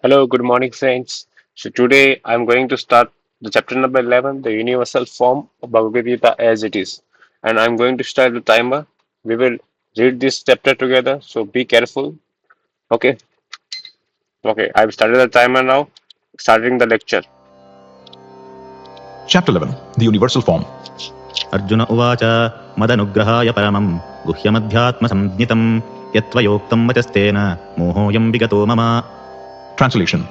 Hello, good morning, friends. So today I'm going to start the chapter number 11, the universal form of Bhagavad Gita as it is. And I'm going to start the timer. We will read this chapter together, so be careful. Okay, okay, I've started the timer now, starting the lecture. Chapter 11, The Universal Form. Arjuna uvacha madanugrahaya paramam guhyamadhyatmasamjnitam yatvayoktam vachastena mohoyam vigato mama. Translation.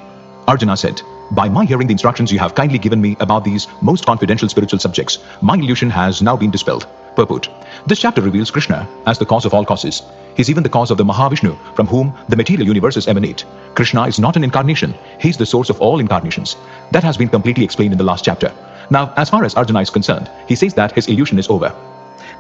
Arjuna said, "By my hearing the instructions you have kindly given me about these most confidential spiritual subjects, my illusion has now been dispelled." Purport. This chapter reveals Krishna as the cause of all causes. He is even the cause of the Mahavishnu, from whom the material universes emanate. Krishna is not an incarnation. He is the source of all incarnations. That has been completely explained in the last chapter. Now, as far as Arjuna is concerned, he says that his illusion is over.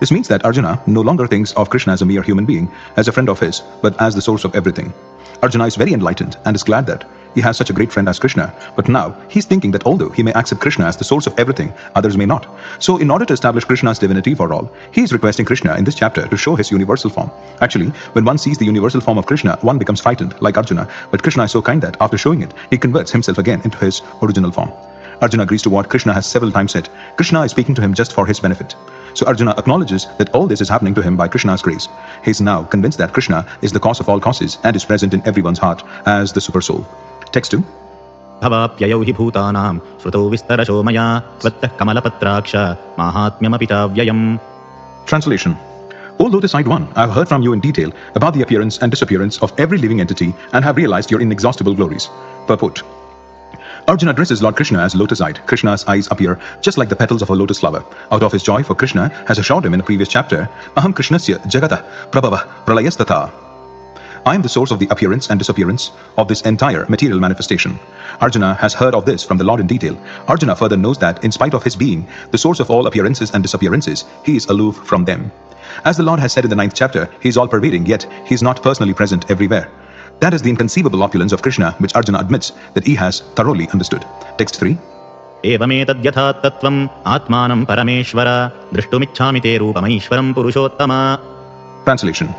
This means that Arjuna no longer thinks of Krishna as a mere human being, as a friend of his, but as the source of everything. Arjuna is very enlightened and is glad that he has such a great friend as Krishna, but now he's thinking that although he may accept Krishna as the source of everything, others may not. So in order to establish Krishna's divinity for all, he is requesting Krishna in this chapter to show his universal form. Actually, when one sees the universal form of Krishna, one becomes frightened, like Arjuna, but Krishna is so kind that after showing it, he converts himself again into his original form. Arjuna agrees to what Krishna has several times said. Krishna is speaking to him just for his benefit. So Arjuna acknowledges that all this is happening to him by Krishna's grace. He is now convinced that Krishna is the cause of all causes and is present in everyone's heart as the super soul. Text 2. Bhavapyayau hi bhutanam sruto vistarasho maya tvattah kamalapatraksha mahatmyam apitavyayam. Translation. O Lotus-eyed one, I have heard from you in detail about the appearance and disappearance of every living entity and have realized your inexhaustible glories. Purport. Arjuna addresses Lord Krishna as lotus-eyed. Krishna's eyes appear just like the petals of a lotus flower. Out of his joy for Krishna has assured him in a previous chapter, Aham Krishnasya Jagata Prabhava Pralayastata. I am the source of the appearance and disappearance of this entire material manifestation. Arjuna has heard of this from the Lord in detail. Arjuna further knows that in spite of his being the source of all appearances and disappearances, he is aloof from them. As the Lord has said in the 9th chapter, he is all-pervading, yet he is not personally present everywhere. That is the inconceivable opulence of Krishna, which Arjuna admits that he has thoroughly understood. Text 3. Evametadhyathat tattvam atmanam parameshvara drishtumichhami te rupamaishwaram purushottama. Translation.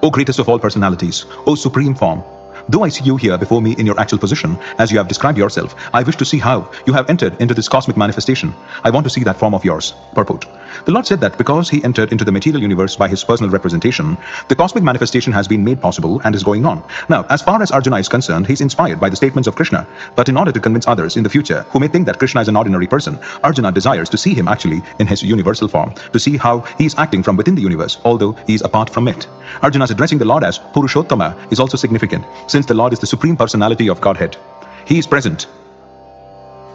O greatest of all personalities, O supreme form, though I see you here before me in your actual position, as you have described yourself, I wish to see how you have entered into this cosmic manifestation. I want to see that form of yours. Purport. The Lord said that because he entered into the material universe by his personal representation, the cosmic manifestation has been made possible and is going on. Now, as far as Arjuna is concerned, he is inspired by the statements of Krishna. But in order to convince others in the future who may think that Krishna is an ordinary person, Arjuna desires to see him actually in his universal form, to see how he is acting from within the universe, although he is apart from it. Arjuna's addressing the Lord as Purushottama is also significant, since the Lord is the supreme personality of Godhead. He is present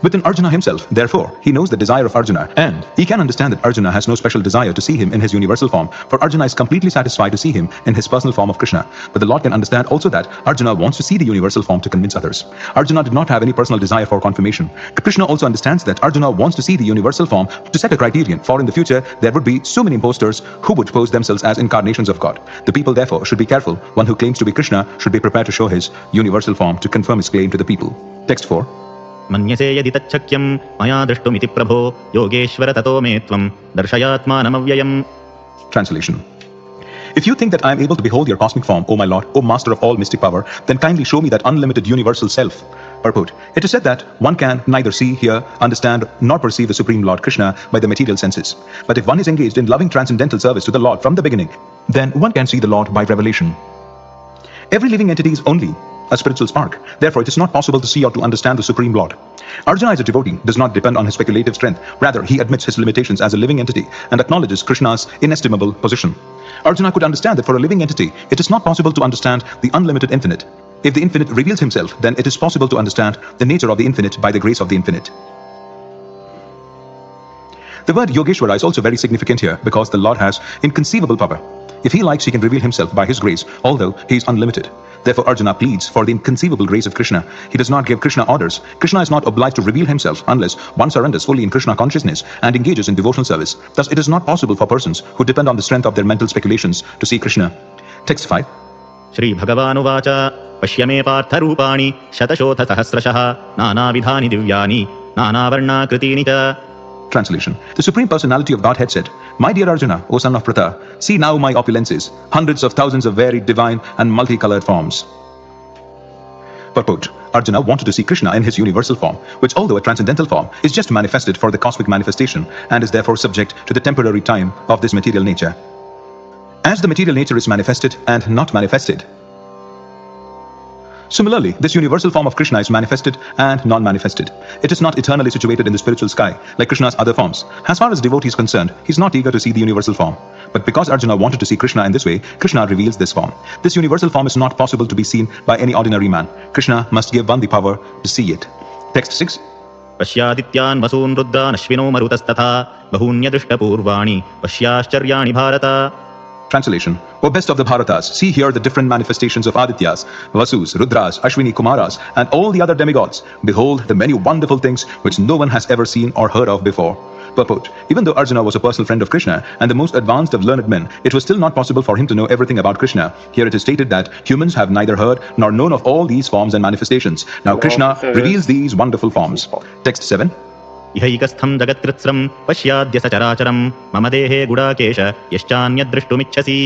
within Arjuna himself. Therefore, he knows the desire of Arjuna, and he can understand that Arjuna has no special desire to see him in his universal form, for Arjuna is completely satisfied to see him in his personal form of Krishna. But the Lord can understand also that Arjuna wants to see the universal form to convince others. Arjuna did not have any personal desire for confirmation. Krishna also understands that Arjuna wants to see the universal form to set a criterion, for in the future there would be so many impostors who would pose themselves as incarnations of God. The people therefore should be careful. One who claims to be Krishna should be prepared to show his universal form to confirm his claim to the people. Text 4. Manyase yadi tacchakyam maya drishtumiti prabho yogeshvara tato me tvam darshayatmanamavyayam. Translation. If you think that I am able to behold your cosmic form, O my Lord, O Master of all mystic power, then kindly show me that unlimited universal self. Purport. It is said that one can neither see, hear, understand, nor perceive the Supreme Lord Krishna by the material senses. But if one is engaged in loving transcendental service to the Lord from the beginning, then one can see the Lord by revelation. Every living entity is only a spiritual spark. Therefore, it is not possible to see or to understand the Supreme Lord. Arjuna as a devotee does not depend on his speculative strength. Rather, he admits his limitations as a living entity and acknowledges Krishna's inestimable position. Arjuna could understand that for a living entity, it is not possible to understand the unlimited infinite. If the infinite reveals himself, then it is possible to understand the nature of the infinite by the grace of the infinite. The word Yogeshwara is also very significant here because the Lord has inconceivable power. If he likes, he can reveal himself by his grace, although he is unlimited. Therefore, Arjuna pleads for the inconceivable grace of Krishna. He does not give Krishna orders. Krishna is not obliged to reveal himself unless one surrenders fully in Krishna consciousness and engages in devotional service. Thus, it is not possible for persons who depend on the strength of their mental speculations to see Krishna. Text 5. Shri Bhagavan pashyame partha rupani shatashotha sahasrashah nana vidhani divyani nana varna kritini cha. Translation. The Supreme Personality of Godhead said, My dear Arjuna, O son of Pratha, see now my opulences, hundreds of thousands of varied, divine and multicolored forms. Purport: Arjuna wanted to see Krishna in his universal form, which, although a transcendental form, is just manifested for the cosmic manifestation and is therefore subject to the temporary time of this material nature. As the material nature is manifested and not manifested, similarly, this universal form of Krishna is manifested and non-manifested. It is not eternally situated in the spiritual sky like Krishna's other forms. As far as devotee is concerned, he is not eager to see the universal form. But because Arjuna wanted to see Krishna in this way, Krishna reveals this form. This universal form is not possible to be seen by any ordinary man. Krishna must give one the power to see it. Text 6. पश्यादित्यान् वसून् रुद्रान् अश्विनो मरुतस्तथा बहून्यदृष्टपूर्वाणि पश्याश्चर्याणि Bharat. Translation: O best of the Bharatas, see here the different manifestations of Adityas, Vasus, Rudras, Ashwini Kumaras, and all the other demigods. Behold the many wonderful things which no one has ever seen or heard of before. Purport: Even though Arjuna was a personal friend of Krishna and the most advanced of learned men, it was still not possible for him to know everything about Krishna. Here it is stated that humans have neither heard nor known of all these forms and manifestations. Now Krishna reveals these wonderful forms. Text 7. इहैकस्थं जगत्कृत्स्रं पश्याद्य सचराचरं मम देहे Gudakesh यश्चान्यद्द्रष्टुमिच्छसि.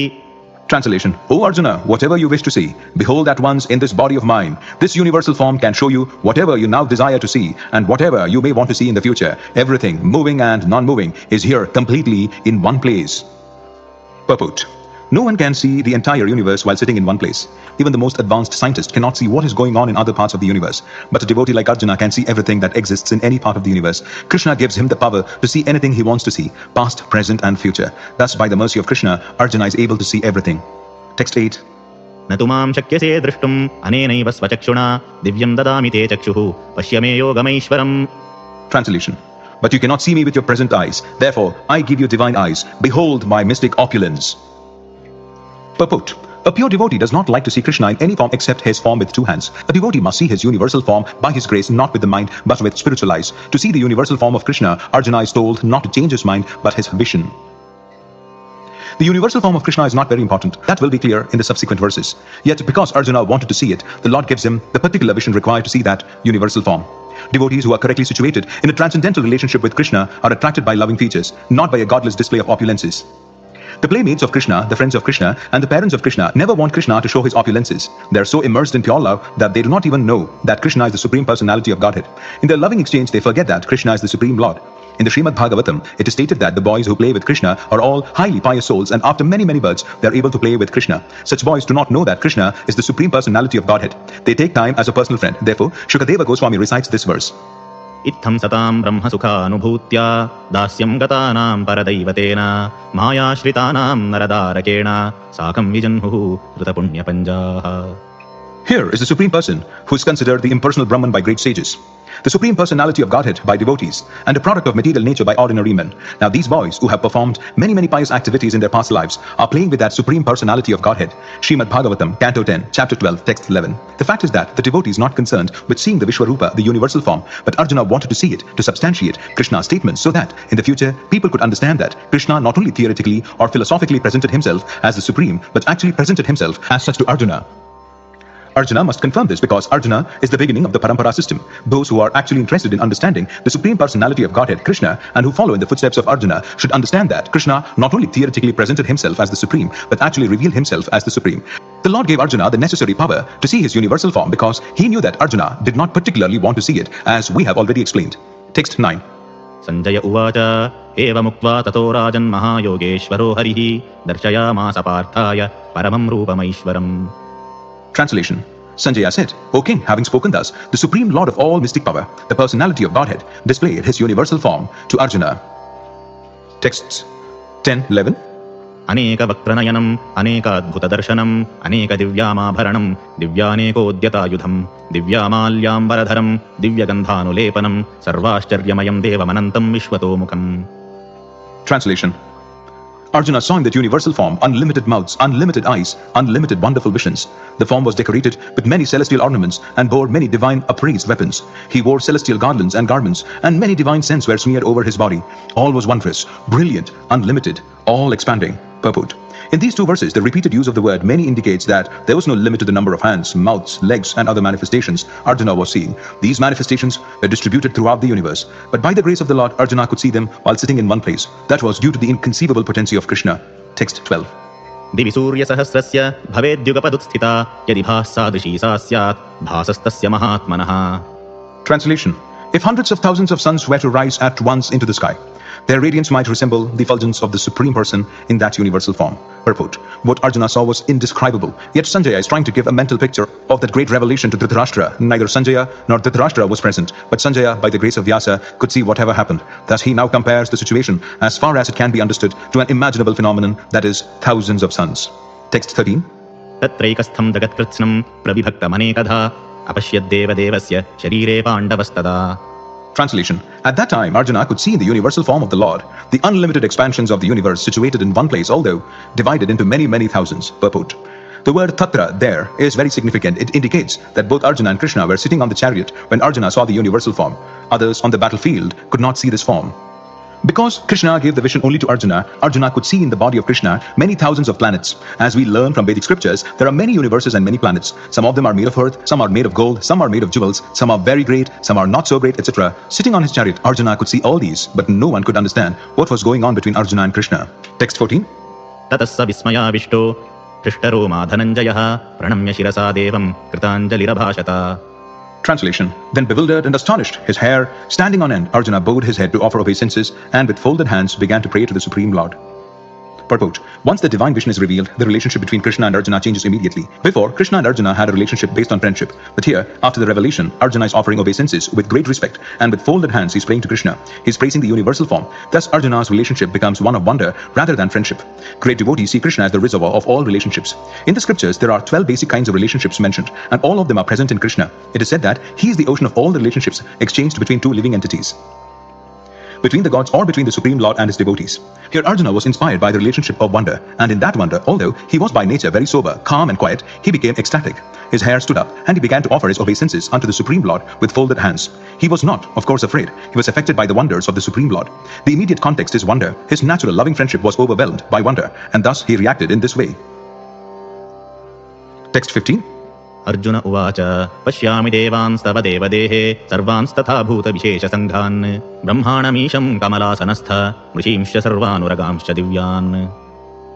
Translation: O Arjuna, whatever you wish to see, behold at once in this body of mine. This universal form can show you whatever you now desire to see and whatever you may want to see in the future. Everything, moving and non-moving, is here completely in one place. Purport: No one can see the entire universe while sitting in one place. Even the most advanced scientist cannot see what is going on in other parts of the universe. But a devotee like Arjuna can see everything that exists in any part of the universe. Krishna gives him the power to see anything he wants to see, past, present and future. Thus, by the mercy of Krishna, Arjuna is able to see everything. Text 8. न तु मां शक्यसे द्रष्टुम् अनेनैव स्वचक्षुणा दिव्यं ददामि ते चक्षुः पश्य मे योगमैश्वरम्. Translation: But you cannot see me with your present eyes. Therefore, I give you divine eyes. Behold my mystic opulence. Purport: A pure devotee does not like to see Krishna in any form except his form with two hands. A devotee must see his universal form by his grace, not with the mind, but with spiritual eyes. To see the universal form of Krishna, Arjuna is told not to change his mind, but his vision. The universal form of Krishna is not very important. That will be clear in the subsequent verses. Yet, because Arjuna wanted to see it, the Lord gives him the particular vision required to see that universal form. Devotees who are correctly situated in a transcendental relationship with Krishna are attracted by loving features, not by a godless display of opulences. The playmates of Krishna, the friends of Krishna, and the parents of Krishna never want Krishna to show his opulences. They are so immersed in pure love that they do not even know that Krishna is the Supreme Personality of Godhead. In their loving exchange, they forget that Krishna is the Supreme Lord. In the Srimad Bhagavatam, it is stated that the boys who play with Krishna are all highly pious souls, and after many, many births, they are able to play with Krishna. Such boys do not know that Krishna is the Supreme Personality of Godhead. They take time as a personal friend. Therefore, Shukadeva Goswami recites this verse. इत्थं सतां ब्रह्मसुखानुभूत्या दास्यं गतानां परदैवतेन मायाश्रितानां नरदारकेण साकं विजह्नुः कृतपुण्यपञ्जाः. Here is the Supreme Person, who is considered the impersonal Brahman by great sages, the Supreme Personality of Godhead by devotees, and a product of material nature by ordinary men. Now these boys, who have performed many, many pious activities in their past lives, are playing with that Supreme Personality of Godhead. Srimad Bhagavatam, Canto 10, Chapter 12, Text 11. The fact is that the devotee is not concerned with seeing the Vishwarupa, the universal form, but Arjuna wanted to see it, to substantiate Krishna's statements, so that, in the future, people could understand that Krishna not only theoretically or philosophically presented himself as the Supreme, but actually presented himself as such to Arjuna. Arjuna must confirm this because Arjuna is the beginning of the Parampara system. Those who are actually interested in understanding the Supreme Personality of Godhead, Krishna, and who follow in the footsteps of Arjuna should understand that Krishna not only theoretically presented himself as the Supreme, but actually revealed himself as the Supreme. The Lord gave Arjuna the necessary power to see his universal form because he knew that Arjuna did not particularly want to see it, as we have already explained. Text 9. Sanjay उवाच एवमुक्त्वा ततो राजन् महायोगेश्वरो हरिः दर्शयामास पार्थाय परमं रूपमैश्वरम्. Translation. Sanjaya said, O king, having spoken thus, the supreme lord of all mystic power, the personality of Godhead, displayed his universal form to Arjuna. Texts 10-11. अनेक वक्त्रनयनम् अनेकाद्भुतदर्शनम् अनेक दिव्यामाभरणम् दिव्यानेकोद्यतायुधम् दिव्यामाल्याम्बरधरम् दिव्यगन्धानुलेपनम् सर्वाश्चर्यमयम् देवमनन्तम् विश्वतोमुखम्. Translation. Arjuna saw in that universal form unlimited mouths, unlimited eyes, unlimited wonderful visions. The form was decorated with many celestial ornaments and bore many divine upraised weapons. He wore celestial garlands and garments, and many divine scents were smeared over his body. All was wondrous, brilliant, unlimited, all expanding. Purport. In these two verses, the repeated use of the word many indicates that there was no limit to the number of hands, mouths, legs, and other manifestations Arjuna was seeing. These manifestations were distributed throughout the universe. But by the grace of the Lord, Arjuna could see them while sitting in one place. That was due to the inconceivable potency of Krishna. Text 12. दिवि सूर्यसहस्रस्य भवेद्युगपदुत्स्थिता यदि भास्सादृशी सा स्यात् भासस्तस्य महात्मनः. Translation. If hundreds of thousands of suns were to rise at once into the sky, their radiance might resemble the effulgence of the Supreme Person in that universal form. Purport. What Arjuna saw was indescribable, yet Sanjaya is trying to give a mental picture of that great revelation to Dhritarashtra. Neither Sanjaya nor Dhritarashtra was present, but Sanjaya, by the grace of Vyasa, could see whatever happened. Thus he now compares the situation, as far as it can be understood, to an imaginable phenomenon, that is, thousands of suns. Text 13. तत्रैकस्थं जगत्कृत्स्नं प्रविभक्तमनेकधा अपश्यद्देवदेवस्य शरीरे पाण्डवस्तदा. Translation. At that time, Arjuna could see in the universal form of the Lord the unlimited expansions of the universe situated in one place, although divided into many, many thousands. Purport. The word tatra there is very significant. It indicates that both Arjuna and Krishna were sitting on the chariot when Arjuna saw the universal form. Others on the battlefield could not see this form. Because Krishna gave the vision only to Arjuna, Arjuna could see in the body of Krishna many thousands of planets. As we learn from Vedic scriptures, there are many universes and many planets. Some of them are made of earth, some are made of gold, some are made of jewels, some are very great, some are not so great, etc. Sitting on his chariot, Arjuna could see all these, but no one could understand what was going on between Arjuna and Krishna. Text 14. ततः स विस्मयाविष्टो हृष्टरोमा धनञ्जयः प्रणम्य शिरसा देवं कृताञ्जलिरभाषत. Translation. Then bewildered and astonished, his hair standing on end, Arjuna bowed his head to offer obeisances and with folded hands began to pray to the Supreme Lord. Purport. Once the divine vision is revealed, the relationship between Krishna and Arjuna changes immediately. Before, Krishna and Arjuna had a relationship based on friendship. But here, after the revelation, Arjuna is offering obeisances with great respect, and with folded hands he's praying to Krishna. He's praising the universal form. Thus, Arjuna's relationship becomes one of wonder rather than friendship. Great devotees see Krishna as the reservoir of all relationships. In the scriptures, there are 12 basic kinds of relationships mentioned, and all of them are present in Krishna. It is said that he is the ocean of all the relationships exchanged between two living entities, between the gods or between the Supreme Lord and his devotees. Here Arjuna was inspired by the relationship of wonder, and in that wonder, although he was by nature very sober, calm and quiet, he became ecstatic. His hair stood up and he began to offer his obeisances unto the Supreme Lord with folded hands. He was not, of course, afraid. He was affected by the wonders of the Supreme Lord. The immediate context is wonder. His natural loving friendship was overwhelmed by wonder, and thus he reacted in this way. Text 15. Arjun उवाच पश्यामि देवांस्तव देवदेहे सर्वांस्तथा भूतविशेषसङ्घान् ब्रह्माणमीशं कमलासनस्थ ऋषींश्च सर्वानुरगांश्च दिव्यान्.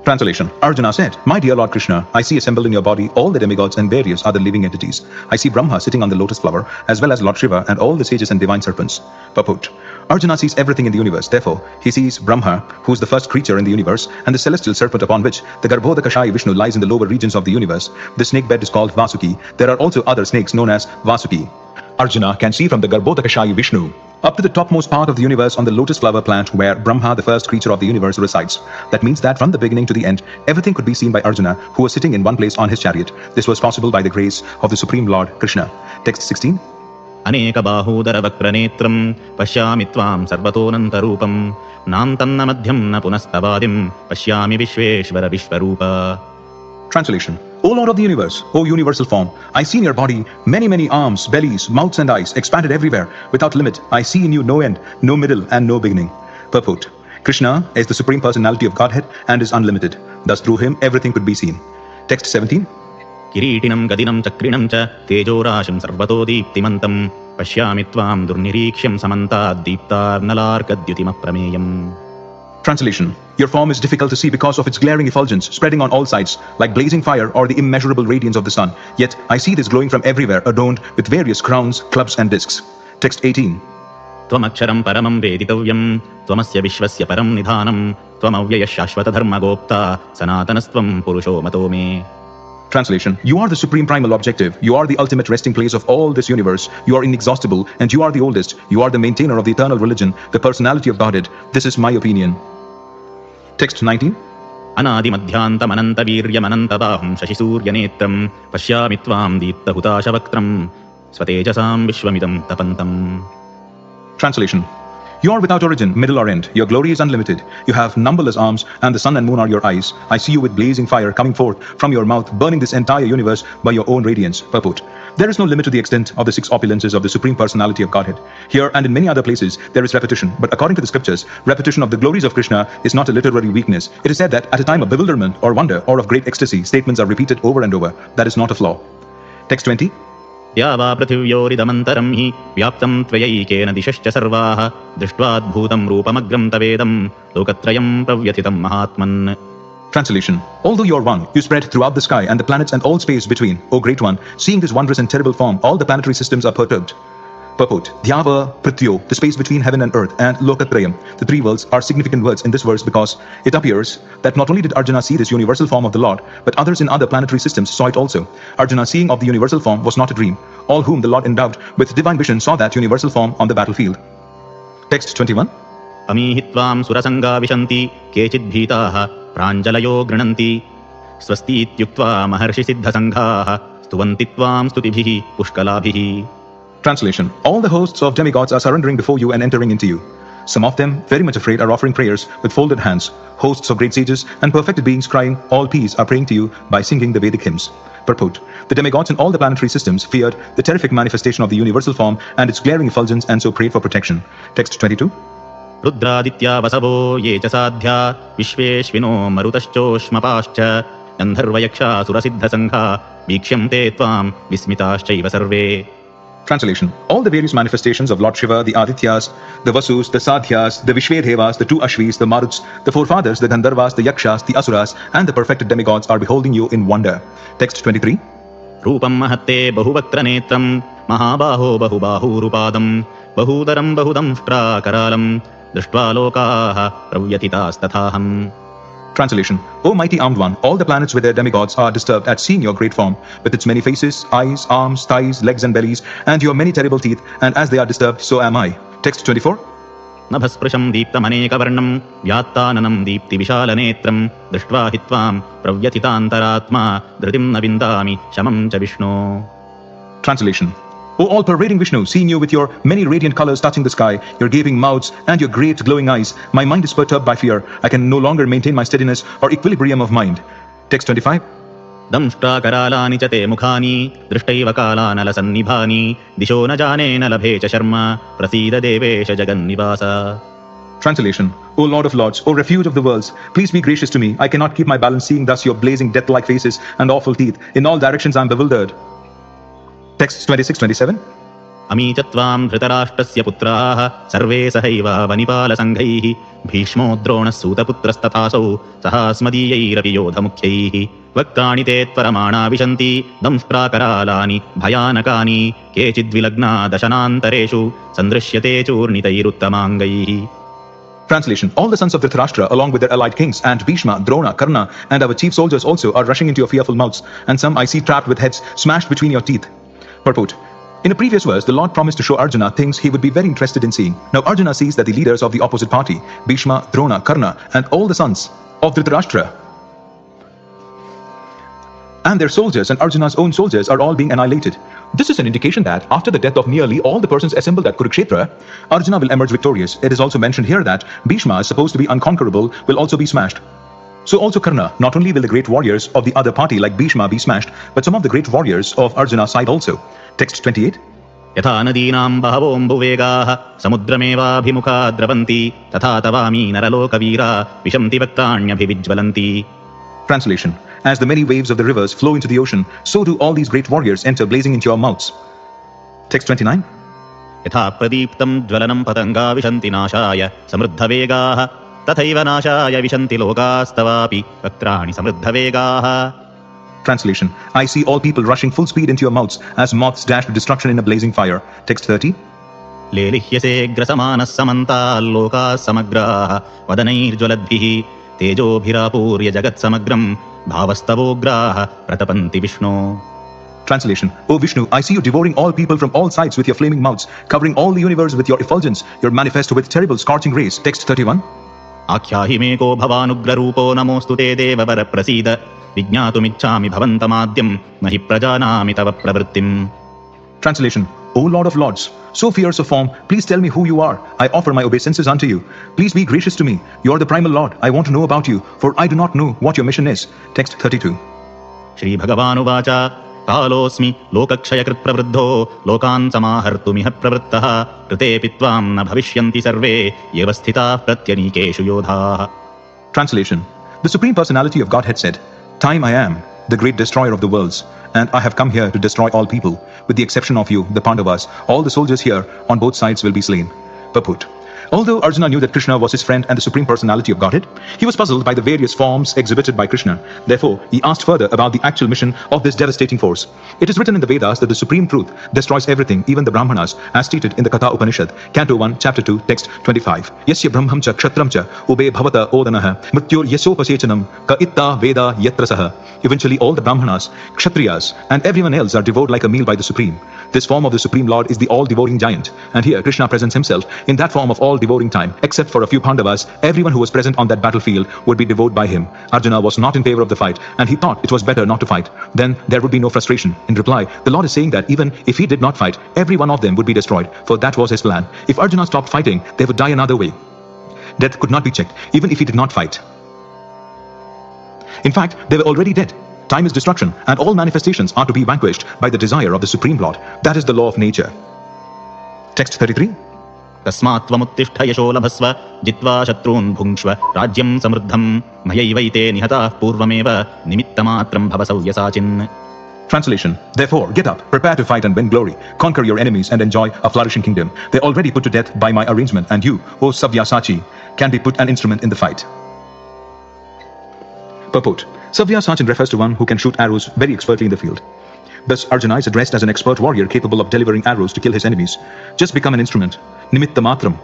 Translation. Arjuna said, My dear Lord Krishna, I see assembled in your body all the demigods and various other living entities. I see Brahma sitting on the lotus flower, as well as Lord Shiva and all the sages and divine serpents. Purport. Arjuna sees everything in the universe. Therefore, he sees Brahma, who is the first creature in the universe, and the celestial serpent upon which the Garbhodakashayi Vishnu lies in the lower regions of the universe. The snake bed is called Vasuki. There are also other snakes known as Vasuki. Arjuna can see from the Garbhodakashayi Vishnu up to the topmost part of the universe on the lotus flower plant where Brahma, the first creature of the universe, resides. That means that from the beginning to the end, everything could be seen by Arjuna, who was sitting in one place on his chariot. This was possible by the grace of the Supreme Lord Krishna. Text 16. अनेकबाहूदरवक्रनेत्रं पश्यामि त्वां सर्वतोऽनन्तरूपं नान्तन्न मध्यं न पुनस्तवादिं पश्यामि विश्वेश्वर विश्वरूप. Translation. O Lord of the universe, O universal form, I see in your body many, many arms, bellies, mouths and eyes, expanded everywhere, without limit. I see in you no end, no middle and no beginning. Purport. Krishna is the Supreme Personality of Godhead and is unlimited. Thus through him everything could be seen. Text 17. किरीटिनं गदिनं चक्रिणं च तेजोराशिं सर्वतो दीप्तिमन्तं पश्यामि त्वां दुर्निरीक्ष्यं समन्ताद् दीप्तार्नलार्कद्युतिमप्रमेयम्. Translation. Your form is difficult to see because of its glaring effulgence spreading on all sides, like blazing fire or the immeasurable radiance of the sun. Yet I see this glowing from everywhere, adorned with various crowns, clubs and discs. Text 18. त्वमक्षरं परमं वेदितव्यं त्वमस्य विश्वस्य परं निधानं त्वमव्ययः शाश्वतधर्मगोप्ता सनातनस्त्वं पुरुषो मतो मे. Translation. You are the supreme primal objective. You are the ultimate resting place of all this universe. You are inexhaustible and you are the oldest. You are the maintainer of the eternal religion, the personality of Godhead. This is my opinion. Text 19. अनादिमध्यान्तमनन्तवीर्यमनन्तबाहुं शशिसूर्यनेत्रं पश्यामि त्वां दीप्तहुताशवक्त्रं स्वतेजसां विश्वमिदं तपन्तम्. Translation. You are without origin, middle or end. Your glory is unlimited. You have numberless arms, and the sun and moon are your eyes. I see you with blazing fire coming forth from your mouth, burning this entire universe by your own radiance. Purport. There is no limit to the extent of the six opulences of the Supreme Personality of Godhead. Here and in many other places, there is repetition. But according to the scriptures, repetition of the glories of Krishna is not a literary weakness. It is said that at a time of bewilderment or wonder or of great ecstasy, statements are repeated over and over. That is not a flaw. Text 20. या वा पृथिव्योरिदमन्तरं हि व्याप्तं त्वयैकेन दिशश्च सर्वाः दृष्ट्वाद्भूतं रूपमग्रं तवेदं लोकत्रयं प्रव्यथितं महात्मन्. Translation. Although you are one, you spread throughout the sky and the planets and all space between. O Great One, seeing this wondrous and terrible form, all the planetary systems are perturbed. Purport. Dhyava Prityo, the space between heaven and earth, and Lokatrayam, the three worlds, are significant words in this verse because it appears that not only did Arjuna see this universal form of the Lord, but others in other planetary systems saw it also. Arjuna's seeing of the universal form was not a dream. All whom the Lord endowed with divine vision saw that universal form on the battlefield. Text 21. अमीहित्वां सुरसङ्गा विशन्ति केचिद्भीताः प्राञ्जलयो गृणन्ति स्वस्तीत्युक्त्वा महर्षिसिद्धसङ्घाः स्तुवन्ति त्वां स्तुतिभिः पुष्कलाभिः. Translation. All the hosts of demigods are surrendering before you and entering into you. Some of them, very much afraid, are offering prayers with folded hands. Hosts of great sages and perfected beings crying, all peace, are praying to you by singing the Vedic hymns. Purport. The demigods in all the planetary systems feared the terrific manifestation of the universal form and its glaring effulgence and so prayed for protection. Text 22. रुद्रादित्या वसवो ये च साध्या विश्वेश्विनो मरुतश्चोष्मपाश्च गन्धर्वयक्षासुरसिद्धसङ्घा वीक्ष्यन्ते त्वां विस्मिताश्चैव सर्वे. Translation. All the various manifestations of Lord Shiva, the Adityas, the Vasus, the Sadhyas, the Vishvedevas, the two Ashvis, the Maruts, the forefathers, the Gandharvas, the Yakshas, the Asuras, and the perfected demigods are beholding you in wonder. Text 23. रूपं महत्ते बहुवक्त्रनेत्रं महाबाहो बहुबाहूरुपादं बहूदरं बहुदंष्ट्राकरालं दृष्ट्वा लोकाः प्रव्यथितास्तथाहम्. Translation. O mighty armed one, all the planets with their demigods are disturbed at seeing your great form, with its many faces, eyes, arms, thighs, legs and bellies, and your many terrible teeth, and as they are disturbed, so am I. Text 24. नभस्पृशं दीप्तमनेकवर्णं व्यात्ताननं दीप्तिविशालनेत्रं दृष्ट्वा हि त्वां प्रव्यथितान्तरात्मा धृतिं न विन्दामि शमं च विष्णो. Translation. O all-pervading Vishnu, seeing you with your many radiant colors touching the sky, your gaping mouths, and your great glowing eyes, my mind is perturbed by fear. I can no longer maintain my steadiness or equilibrium of mind. Text 25. दंष्ट्राकरालानि च ते मुखानि दृष्टैव कालानलसन्निभानि दिशो न जाने न लभे च शर्मा प्रसीद देवेश जगन्निवास. Translation. O Lord of Lords, O refuge of the worlds, please be gracious to me. I cannot keep my balance seeing thus your blazing death-like faces and awful teeth. In all directions I am bewildered. Text 26-27. अमी च त्वां धृतराष्ट्रस्य पुत्राः सर्वे सहैव वनिपालसङ्घैः भीष्मो द्रोणः सूतपुत्रस्तथासौ सहास्मदीयैरपि योधमुख्यैः वक्त्राणि ते त्वरमाणा विशन्ति दंष्ट्राकरालानि भयानकानि केचिद्विलग्ना दशनान्तरेषु सन्दृश्यते चूर्णितैरुत्तमाङ्गैः. Translation. All the sons of Dhritarashtra, along with their allied kings, and Bhishma, Drona, Karna, and our chief soldiers also are rushing into your fearful mouths, and some I see trapped with heads smashed between your teeth. Purport. In a previous verse, the Lord promised to show Arjuna things he would be very interested in seeing. Now Arjuna sees that the leaders of the opposite party, Bhishma, Drona, Karna, and all the sons of Dhritarashtra, and their soldiers and Arjuna's own soldiers are all being annihilated. This is an indication that after the death of nearly all the persons assembled at Kurukshetra, Arjuna will emerge victorious. It is also mentioned here that Bhishma, supposed to be unconquerable, will also be smashed. So also Karna. Not only will the great warriors of the other party like Bhishma be smashed, but some of the great warriors of Arjuna's side also. Text 28. यथा नदीनां बहवोऽम्बुवेगाः समुद्रमेवाभिमुखा द्रवन्ति तथा तवामी नरलोकवीरा विशन्ति वक्त्राण्यभिविज्वलन्ति. Translation. As the many waves of the rivers flow into the ocean, so do all these great warriors enter blazing into your mouths. Text 29. यथा प्रदीप्तं ज्वलनं पतङ्गा विशन्ति नाशाय समृद्धवेगाः तथैव नाशाय विशन्ति लोकास्तवापि वक्त्राणि समृद्धवेगाः. Translation. I see all people rushing full speed into your mouths as moths dash to destruction in a blazing fire. Text 30. लेलिह्यसेऽग्रसमानः समन्ताल्लोकाः समग्राः वदनैर्ज्वलद्भिः तेजोभिरापूर्य जगत्समग्रं भावस्तवोग्राः प्रतपन्ति विष्णो. Translation. O Vishnu, I see you devouring all people from all sides with your flaming mouths, covering all the universe with your effulgence, your manifest with terrible scorching rays. Text 31. आख्याहि मे को भवानुग्ररूपो नमोऽस्तु ते देववर प्रसीद विज्ञातुमिच्छामि भवन्तमाद्यं न हि प्रजानामि तव प्रवृत्तिम्. Translation. O Lord of Lords, so fierce of form, please tell me who you are. I offer my obeisances unto you. Please be gracious to me. You are the primal Lord. I want to know about you, for I do not know what your mission is. Text 32. श्रीभगवानुवाच कालोऽस्मि लोकक्षयकृत् प्रवृद्धो लोकान् समाहर्तुमिह प्रवृत्तः ऋतेऽपि त्वां न भविष्यन्ति सर्वे एव स्थिताः प्रत्यनीकेषु योधाः. Translation. The Supreme Personality of Godhead said, Time I am, the great destroyer of the worlds, and I have come here to destroy all people, with the exception of you, the Pandavas. All the soldiers here on both sides will be slain. Purport. Although Arjuna knew that Krishna was his friend and the Supreme Personality of Godhead, he was puzzled by the various forms exhibited by Krishna. Therefore, he asked further about the actual mission of this devastating force. It is written in the Vedas that the Supreme Truth destroys everything, even the Brahmanas, as stated in the Katha Upanishad, Canto 1, Chapter 2, Text 25. Yasya brahmam cha kshatram cha ube bhavata odanaha mrityur yasopasechanam ka itta veda yatrasaha. Eventually, all the Brahmanas, Kshatriyas, and everyone else are devoured like a meal by the Supreme. This form of the Supreme Lord is the all-devouring giant, and here Krishna presents himself in that form of all-devouring time. Except for a few Pandavas, everyone who was present on that battlefield would be devoured by him. Arjuna was not in favor of the fight, and he thought it was better not to fight. Then there would be no frustration. In reply, the Lord is saying that even if he did not fight, every one of them would be destroyed, for that was his plan. If Arjuna stopped fighting, they would die another way. Death could not be checked, even if he did not fight. In fact, they were already dead. Time is destruction, and all manifestations are to be vanquished by the desire of the Supreme Lord. That is the law of nature. Text 33. तस्मात् त्वमुत्तिष्ठ यशो लभस्व जित्वा शत्रून् भुङ्क्ष्व राज्यं समृद्धं मयैवैते निहताः पूर्वमेव निमित्तमात्रं भव सव्यसाचिन्. Translation. Therefore, get up, prepare to fight and win glory. Conquer your enemies and enjoy a flourishing kingdom. They are already put to death by my arrangement, and you, O Savyasachi, can be put an instrument in the fight. Purport. Savyasachin refers to one who can shoot arrows very expertly in the field. Thus, Arjuna is addressed as an expert warrior capable of delivering arrows to kill his enemies. Just become an instrument. Nimitta matram.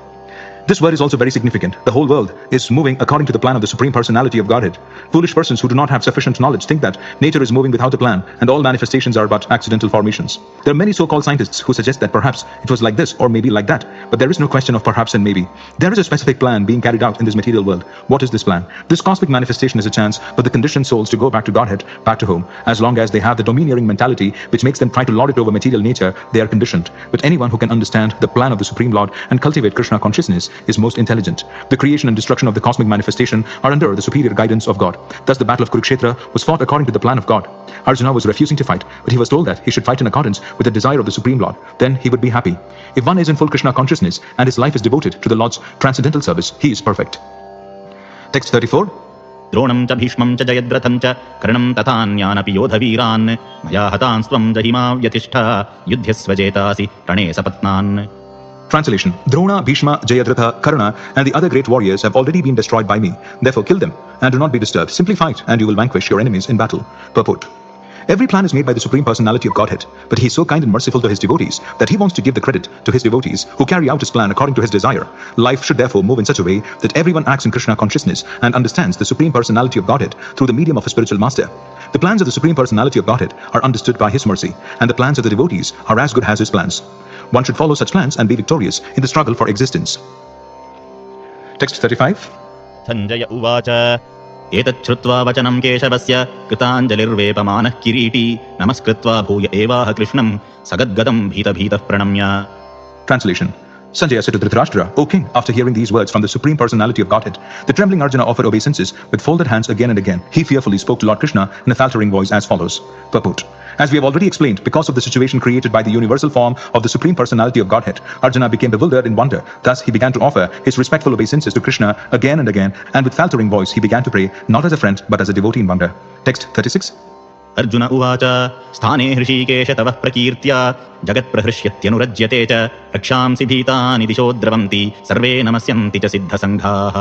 This word is also very significant. The whole world is moving according to the plan of the Supreme Personality of Godhead. Foolish persons who do not have sufficient knowledge think that nature is moving without a plan and all manifestations are but accidental formations. There are many so-called scientists who suggest that perhaps it was like this or maybe like that, but there is no question of perhaps and maybe. There is a specific plan being carried out in this material world. What is this plan? This cosmic manifestation is a chance for the conditioned souls to go back to Godhead, back to home. As long as they have the domineering mentality which makes them try to lord it over material nature, they are conditioned. But anyone who can understand the plan of the Supreme Lord and cultivate Krishna consciousness is most intelligent. The creation and destruction of the cosmic manifestation are under the superior guidance of God. Thus the battle of Kurukshetra was fought according to the plan of God. Arjuna was refusing to fight, but he was told that he should fight in accordance with the desire of the Supreme Lord. Then he would be happy. If one is in full Krishna consciousness and his life is devoted to the Lord's transcendental service, he is perfect. Text 34. द्रोणं च भीष्मं च जयद्रथं च कर्णं तथान्यानपि योधवीरान् मया हतान् स्वं जहिमा व्यतिष्ठ युध्यस्व जेतासि रणे सपत्नान्. Translation. Drona, Bhishma, Jayadratha, Karna, and the other great warriors have already been destroyed by me. Therefore kill them, and do not be disturbed. Simply fight, and you will vanquish your enemies in battle. Purport. Every plan is made by the Supreme Personality of Godhead, but he is so kind and merciful to his devotees that he wants to give the credit to his devotees who carry out his plan according to his desire. Life should therefore move in such a way that everyone acts in Krishna consciousness and understands the Supreme Personality of Godhead through the medium of a spiritual master. The plans of the Supreme Personality of Godhead are understood by his mercy, and the plans of the devotees are as good as his plans. One should follow such plans and be victorious in the struggle for existence. Text 35. Sanjaya uvacha एतच्छ्रुत्वा वचनं केशवस्य कृताञ्जलिर्वेपमानः किरीटी नमस्कृत्वा भूय एवाह कृष्णं सगद्गदं भीतभीतः प्रणम्य. Translation. Sanjaya said to Dhritarashtra, O king, after hearing these words from the Supreme Personality of Godhead, the trembling Arjuna offered obeisances with folded hands again and again. He fearfully spoke to Lord Krishna in a faltering voice as follows. Purport. As we have already explained, because of the situation created by the universal form of the Supreme Personality of Godhead, Arjuna became bewildered in wonder. Thus, he began to offer his respectful obeisances to Krishna again and again, and with faltering voice, he began to pray, not as a friend, but as a devotee in wonder. Text 36. Arjun उवाच स्थाने हृषीकेश तव प्रकीर्त्या जगत्प्रहृष्यत्यनुरज्यते च रक्षांसि भीतानि दिशो द्रवन्ति सर्वे नमस्यन्ति च सिद्धसङ्घाः.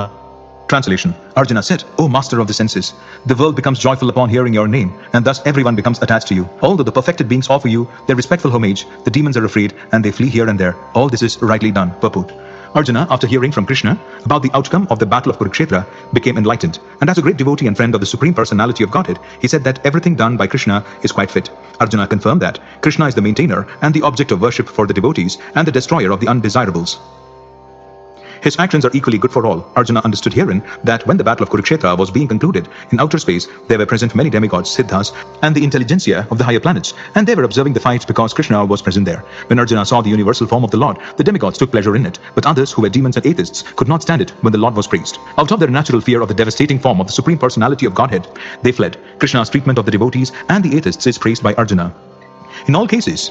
Translation. Arjuna said, O master of the senses, the world becomes joyful upon hearing your name, and thus everyone becomes attached to you. Although the perfected beings offer you their respectful homage, the demons are afraid and they flee here and there. All this is rightly done. Purport. Arjuna, after hearing from Krishna about the outcome of the battle of Kurukshetra, became enlightened. And as a great devotee and friend of the Supreme Personality of Godhead, he said that everything done by Krishna is quite fit. Arjuna confirmed that Krishna is the maintainer and the object of worship for the devotees and the destroyer of the undesirables. His actions are equally good for all. Arjuna understood herein that when the battle of Kurukshetra was being concluded, in outer space there were present many demigods, siddhas, and the intelligentsia of the higher planets, and they were observing the fight because Krishna was present there. When Arjuna saw the universal form of the Lord, the demigods took pleasure in it, but others who were demons and atheists could not stand it when the Lord was praised. Out of their natural fear of the devastating form of the Supreme Personality of Godhead, they fled. Krishna's treatment of the devotees and the atheists is praised by Arjuna. In all cases,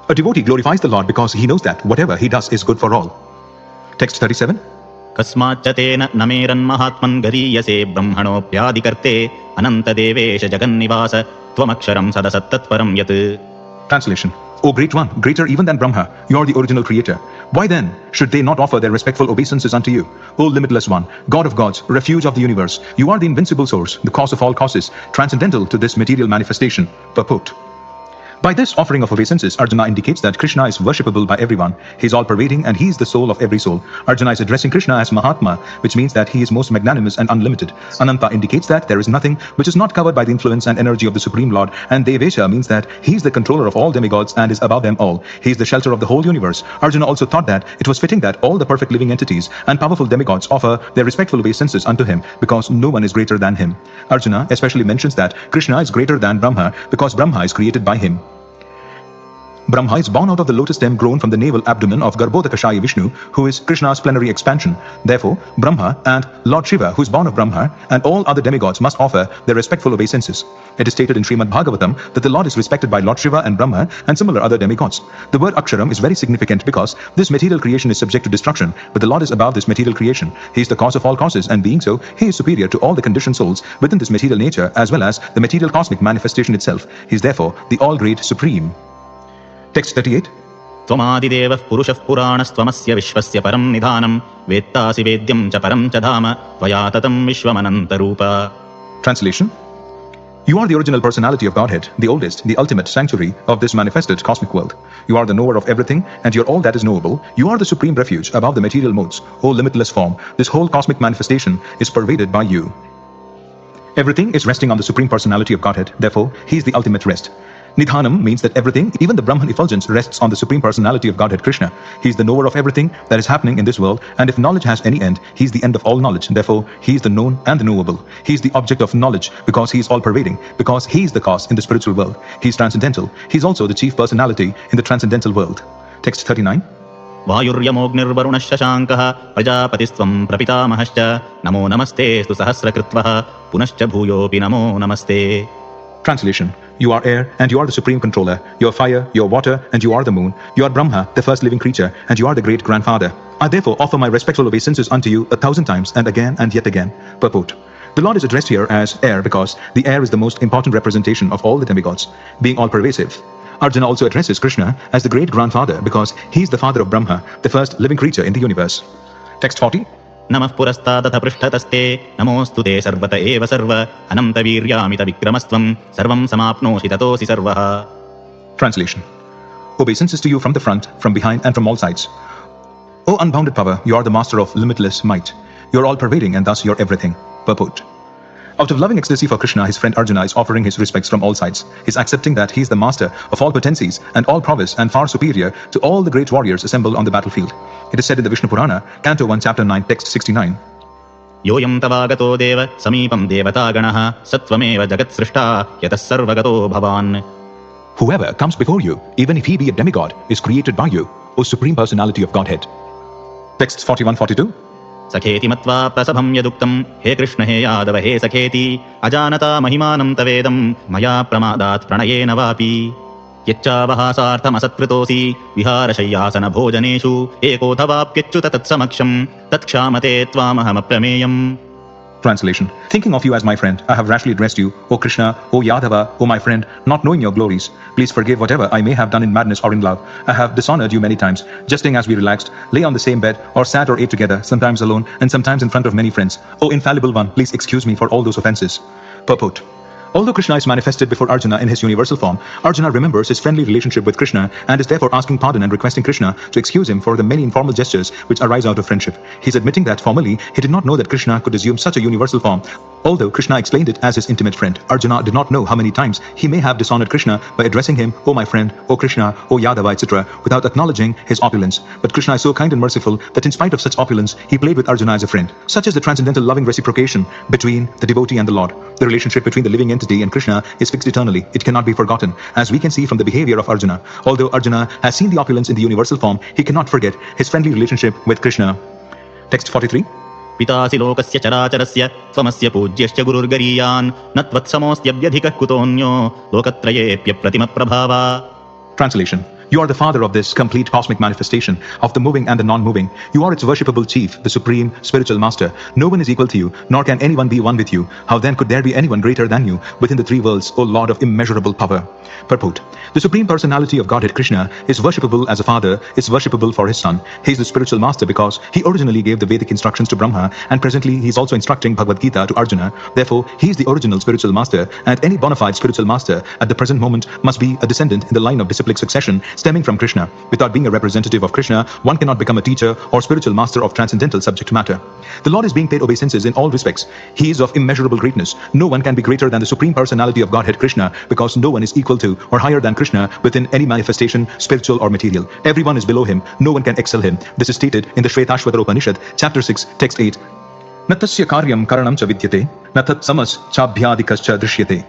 a devotee glorifies the Lord because he knows that whatever he does is good for all. Text 37. कस्माच्च तेन न मेरन्महात्मन् गरीयसे ब्रह्मणोऽप्यादिकर्ते अनन्तदेवेश जगन्निवास त्वमक्षरं सदसत्तत्परं यत्. Translation. O Great One, greater even than Brahma, you are the original creator. Why then should they not offer their respectful obeisances unto you? O limitless One, God of gods, refuge of the universe, you are the invincible source, the cause of all causes, transcendental to this material manifestation. Purport. By this offering of obeisances, Arjuna indicates that Krishna is worshipable by everyone. He is all-pervading and he is the soul of every soul. Arjuna is addressing Krishna as Mahatma, which means that he is most magnanimous and unlimited. Ananta indicates that there is nothing which is not covered by the influence and energy of the Supreme Lord, and Devesha means that he is the controller of all demigods and is above them all. He is the shelter of the whole universe. Arjuna also thought that it was fitting that all the perfect living entities and powerful demigods offer their respectful obeisances unto him, because no one is greater than him. Arjuna especially mentions that Krishna is greater than Brahma because Brahma is created by him. Brahma is born out of the lotus stem grown from the navel abdomen of Garbhodakashaya Vishnu, who is Krishna's plenary expansion. Therefore, Brahma and Lord Shiva, who is born of Brahma, and all other demigods must offer their respectful obeisances. It is stated in Srimad Bhagavatam that the Lord is respected by Lord Shiva and Brahma and similar other demigods. The word Aksharam is very significant because this material creation is subject to destruction, but the Lord is above this material creation. He is the cause of all causes, and being so, he is superior to all the conditioned souls within this material nature as well as the material cosmic manifestation itself. He is therefore the all-great Supreme. Text 38. त्वमादिदेवः पुरुषः पुराणस्त्वमस्य विश्वस्य परं निधानं वेत्तासि वेद्यं च परं च धाम त्वया ततं विश्वमनन्तरूप. Translation. You are the original personality of Godhead, the oldest, the ultimate sanctuary of this manifested cosmic world. You are the knower of everything, and you are all that is knowable. You are the supreme refuge above the material modes. O limitless form, this whole cosmic manifestation is pervaded by you. Everything is resting on the supreme personality of Godhead. Therefore, he is the ultimate rest. Nidhanam means that everything, even the Brahman effulgence, rests on the supreme personality of Godhead Krishna. He is the knower of everything that is happening in this world, and if knowledge has any end, he is the end of all knowledge. Therefore, he is the known and the knowable. He is the object of knowledge because he is all-pervading, because he is the cause in the spiritual world. He is transcendental. He is also the chief personality in the transcendental world. Text 39. वायुर्यमोऽग्निर्वरुणश्शशाङ्कः प्रजापतिस्त्वं प्रपितामहश्च नमो नमस्तेऽस्तु सहस्रकृत्वः पुनश्च भूयोऽपि नमो नमस्ते. Translation. You are air and you are the supreme controller. You are fire, you are water, and you are the moon. You are Brahma, the first living creature, and you are the great grandfather. I therefore offer my respectful obeisances unto you 1,000 times and again and yet again. Purport. The Lord is addressed here as air because the air is the most important representation of all the demigods, being all-pervasive. Arjuna also addresses Krishna as the great grandfather because he is the father of Brahma, the first living creature in the universe. Text 40. नमः पुरस्तादथ पृष्ठतस्ते नमोऽस्तु ते सर्वत एव सर्व अनन्तवीर्यामित विक्रमस्त्वं सर्वं समाप्नोषि ततोऽसि सर्वः. Translation. Obeisances to you from the front, from behind, and from all sides. O unbounded power, you are the master of limitless might. You are all-pervading and thus you are everything. Purport. Out of loving ecstasy for Krishna, his friend Arjuna is offering his respects from all sides. He is accepting that he is the master of all potencies and all prowess and far superior to all the great warriors assembled on the battlefield. It is said in the Vishnu Purana, Canto 1, Chapter 9, Text 69. योऽयं तवागतो देव समीपं देवतागणः सत्वमेव जगत्सृष्टा यतः सर्वगतो भवान्. Whoever comes before you, even if he be a demigod, is created by you, O Supreme Personality of Godhead. Texts 41-42. सखेति मत्वा प्रसभं यदुक्तं हे कृष्ण हे यादव हे सखेति अजानता महिमानं तवेदं मया प्रमादात् प्रणयेन वापि यच्चावहासार्थमसत्कृतोऽसि विहारशय्यासनभोजनेषु एकोऽथवाप्यच्युत तत्समक्षं तत्क्षामते त्वामहमप्रमेयम्. Translation. Thinking of you as my friend, I have rashly addressed you, O Krishna, O Yadava, O my friend, not knowing your glories. Please forgive whatever I may have done in madness or in love. I have dishonored you many times, jesting as we relaxed, lay on the same bed, or sat or ate together, sometimes alone, and sometimes in front of many friends. O infallible one, please excuse me for all those offenses. Purport. Although Krishna is manifested before Arjuna in his universal form, Arjuna remembers his friendly relationship with Krishna and is therefore asking pardon and requesting Krishna to excuse him for the many informal gestures which arise out of friendship. He is admitting that formally he did not know that Krishna could assume such a universal form. Although Krishna explained it as his intimate friend, Arjuna did not know how many times he may have dishonored Krishna by addressing him, O my friend, O Krishna, O Yadava, etc., without acknowledging his opulence. But Krishna is so kind and merciful that in spite of such opulence, he played with Arjuna as a friend. Such is the transcendental loving reciprocation between the devotee and the Lord. The relationship between the living entity and Krishna is fixed eternally. It cannot be forgotten, as we can see from the behavior of Arjuna. Although Arjuna has seen the opulence in the universal form, he cannot forget his friendly relationship with Krishna. Text 43. पितासि लोकस्य चराचरस्य त्वमस्य पूज्यश्च गुरुर्गरीयान् न त्वत्समोऽस्त्यव्यधिकः कुतोऽन्यो लोकत्रयेऽप्यप्रतिमप्रभावा. Translation. You are the father of this complete cosmic manifestation of the moving and the non-moving. You are its worshipable chief, the supreme spiritual master. No one is equal to you, nor can anyone be one with you. How then could there be anyone greater than you within the three worlds, O Lord of immeasurable power? Purport. The Supreme Personality of Godhead Krishna is worshipable as a father, is worshipable for his son. He is the spiritual master because he originally gave the Vedic instructions to Brahma, and presently he is also instructing Bhagavad Gita to Arjuna. Therefore, he is the original spiritual master, and any bona fide spiritual master at the present moment must be a descendant in the line of disciplic succession stemming from Krishna. Without being a representative of Krishna, one cannot become a teacher or spiritual master of transcendental subject matter. The Lord is being paid obeisances in all respects. He is of immeasurable greatness. No one can be greater than the Supreme Personality of Godhead Krishna because no one is equal to or higher than Krishna within any manifestation, spiritual or material. Everyone is below him. No one can excel him. This is stated in the Shvetashvatara Upanishad, chapter 6, text 8. Natasya karyam karanam cha vidyate, natat samas chabhyadikascha drishyate.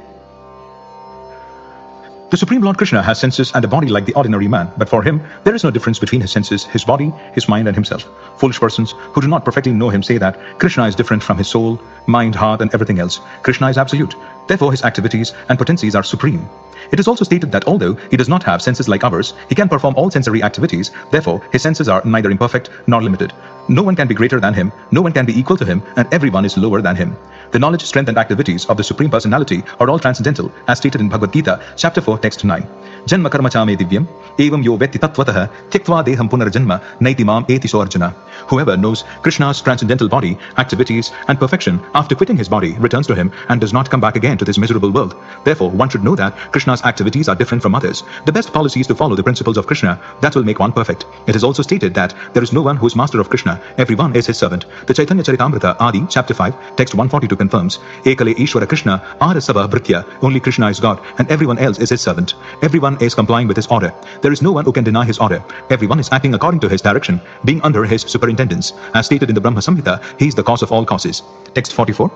The Supreme Lord Krishna has senses and a body like the ordinary man, but for him, there is no difference between his senses, his body, his mind and himself. Foolish persons who do not perfectly know him say that Krishna is different from his soul, mind, heart and everything else. Krishna is absolute. Therefore, his activities and potencies are supreme. It is also stated that although he does not have senses like ours, he can perform all sensory activities. Therefore, his senses are neither imperfect nor limited. No one can be greater than him, no one can be equal to him, and everyone is lower than him. The knowledge, strength and activities of the Supreme Personality are all transcendental, as stated in Bhagavad Gita, chapter 4, text 9. Janma karma chame divyam, evam yo vetti tattvataha, tyaktva deham punarjanma, naiti mam eti so Arjuna. Whoever knows Krishna's transcendental body, activities and perfection after quitting his body returns to him and does not come back again to this miserable world. Therefore, one should know that Krishna's activities are different from others. The best policy is to follow the principles of Krishna. That will make one perfect. It is also stated that there is no one who is master of Krishna. Everyone is his servant. The Chaitanya Charitamrita Adi, chapter 5, text 142 confirms, Ekale Ishwara Krishna Arasava Bhritya. Only Krishna is God and everyone else is his servant. Everyone is complying with his order. There is no one who can deny his order. Everyone is acting according to his direction, being under his superintendence. As stated in the Brahma Samhita, he is the cause of all causes. Text 44.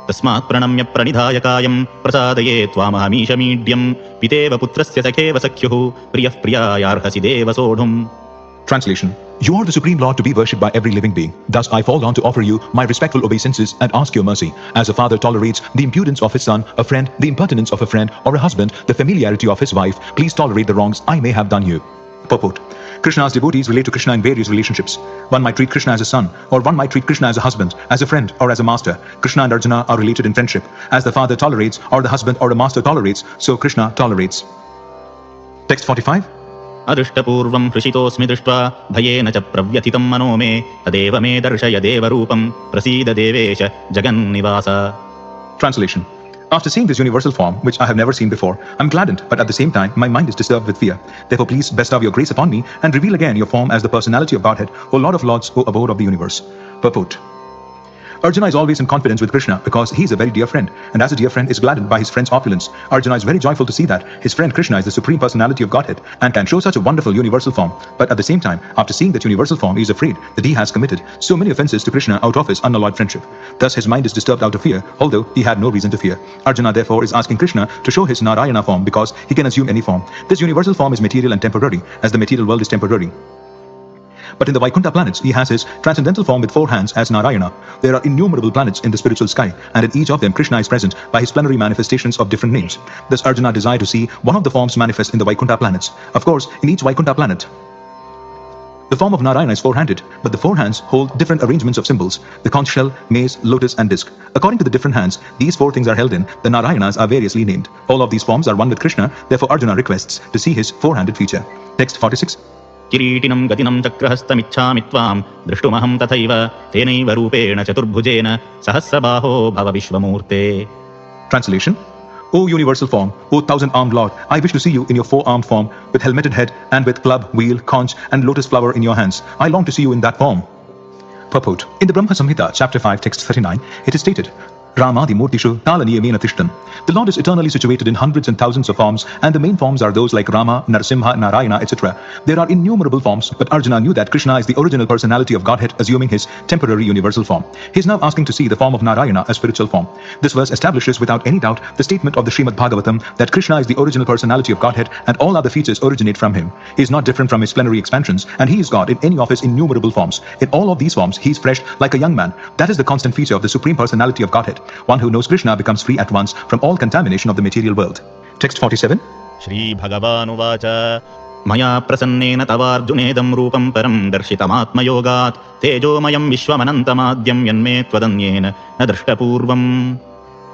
तस्मात् प्रणम्य प्रणिधाय कायं प्रसादये त्वामहमीशमीड्यं पितेव पुत्रस्य सखेव सख्युः प्रियः प्रियायार्हसि देव सोढुम्. Translation. You are the Supreme Lord to be worshipped by every living being. Thus I fall down to offer you my respectful obeisances and ask your mercy. As a father tolerates the impudence of his son, a friend, the impertinence of a friend, or a husband, the familiarity of his wife, please tolerate the wrongs I may have done you. Purport. Krishna's devotees relate to Krishna in various relationships. One might treat Krishna as a son, or one might treat Krishna as a husband, as a friend, or as a master. Krishna and Arjuna are related in friendship. As the father tolerates, or the husband or the master tolerates, so Krishna tolerates. Text 45. अदृष्टपूर्वं हृषितोऽस्मि दृष्ट्वा भयेन च प्रव्यथितं मनो मे तदेव मे दर्शय देवरूपं प्रसीद देवेश जगन्निवास. Translation. After seeing this universal form, which I have never seen before, I'm gladdened, but at the same time, my mind is disturbed with fear. Therefore, please bestow your grace upon me and reveal again your form as the personality of Godhead, O Lord of Lords, O abode of the universe. Purport. Arjuna is always in confidence with Krishna because he is a very dear friend, and as a dear friend is gladdened by his friend's opulence. Arjuna is very joyful to see that his friend Krishna is the Supreme Personality of Godhead and can show such a wonderful universal form. But at the same time, after seeing that universal form, he is afraid that he has committed so many offenses to Krishna out of his unalloyed friendship. Thus his mind is disturbed out of fear, although he had no reason to fear. Arjuna therefore is asking Krishna to show his Narayana form because he can assume any form. This universal form is material and temporary, as the material world is temporary. But in the Vaikuntha planets, he has his transcendental form with 4 hands as Narayana. There are innumerable planets in the spiritual sky, and in each of them Krishna is present by his plenary manifestations of different names. Thus Arjuna desired to see one of the forms manifest in the Vaikuntha planets. Of course, in each Vaikuntha planet, the form of Narayana is 4-handed, but the 4 hands hold different arrangements of symbols: the conch shell, mace, lotus and disc. According to the different hands these 4 things are held in, the Narayanas are variously named. All of these forms are one with Krishna, therefore Arjuna requests to see his 4-handed feature. Text 46. किरीटिनं गतिनं चक्रहस्तमिच्छामि त्वां द्रष्टुमहं तथैव तेनैव रूपेण चतुर्भुजेन सहस्रबाहो भव विश्वमूर्ते. Translation. O universal form, O 1,000-armed Lord, I wish to see you in your 4-armed form, with helmeted head and with club, wheel, conch and lotus flower in your hands. I long to see you in that form. Purport. In the Brahma Samhita, chapter 5, text 39, it is stated, Ramadi Murtishu Talaniyamena Tishtan. The Lord is eternally situated in hundreds and thousands of forms, and the main forms are those like Rama, Narasimha, Narayana, etc. There are innumerable forms, but Arjuna knew that Krishna is the original personality of Godhead, assuming his temporary universal form. He is now asking to see the form of Narayana as spiritual form. This verse establishes without any doubt the statement of the Srimad Bhagavatam that Krishna is the original personality of Godhead and all other features originate from him. He is not different from his plenary expansions, and he is God in any of his innumerable forms. In all of these forms, he is fresh like a young man. That is the constant feature of the Supreme Personality of Godhead. One who knows Krishna becomes free at once from all contamination of the material world. Text 47. Shri भगवानुवाच मया प्रसन्नेन तवार्जुनेदं रूपं परं दर्शितमात्मयोगात् तेजोमयं विश्वमनन्तमाद्यं यन्मे त्वदन्येन न दृष्टपूर्वम्.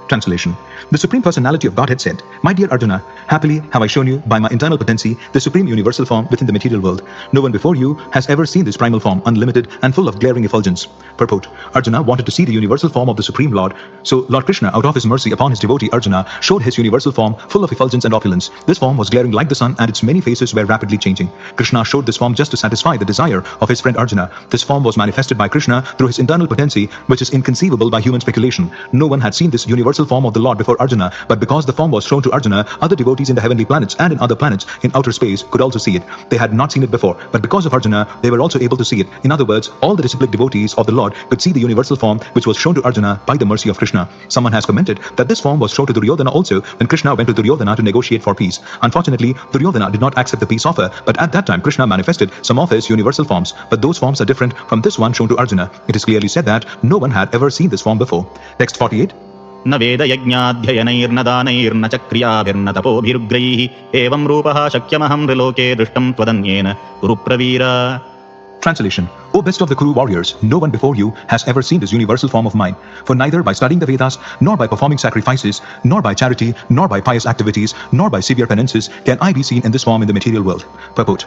Translation. The Supreme Personality of Godhead said, "My dear Arjuna, happily have I shown you by my internal potency the Supreme Universal Form within the material world. No one before you has ever seen this primal form, unlimited and full of glaring effulgence." Purport. Arjuna wanted to see the universal form of the Supreme Lord, so Lord Krishna, out of his mercy upon his devotee Arjuna, showed his universal form full of effulgence and opulence. This form was glaring like the sun and its many faces were rapidly changing. Krishna showed this form just to satisfy the desire of his friend Arjuna. This form was manifested by Krishna through his internal potency, which is inconceivable by human speculation. No one had seen this universal form of the Lord before Arjuna, but because the form was shown to Arjuna, other devotees in the heavenly planets and in other planets in outer space could also see it. They had not seen it before, but because of Arjuna, they were also able to see it. In other words, all the disciplic devotees of the Lord could see the universal form which was shown to Arjuna by the mercy of Krishna. Someone has commented that this form was shown to Duryodhana also when Krishna went to Duryodhana to negotiate for peace. Unfortunately, Duryodhana did not accept the peace offer, but at that time Krishna manifested some of his universal forms, but those forms are different from this one shown to Arjuna. It is clearly said that no one had ever seen this form before. Text 48. न वेदयज्ञाध्ययनैर्न दानैर्न च क्रियाभिर्न तपोभिरुग्रैः एवं रूपः शक्यमहं नृलोके दृष्टं त्वदन्येन कुरु Pravir. Translation. O best of the Kuru warriors, no one before you has ever seen this universal form of mine. For neither by studying the Vedas, nor by performing sacrifices, nor by charity, nor by pious activities, nor by severe penances can I be seen in this form in the material world. Purport.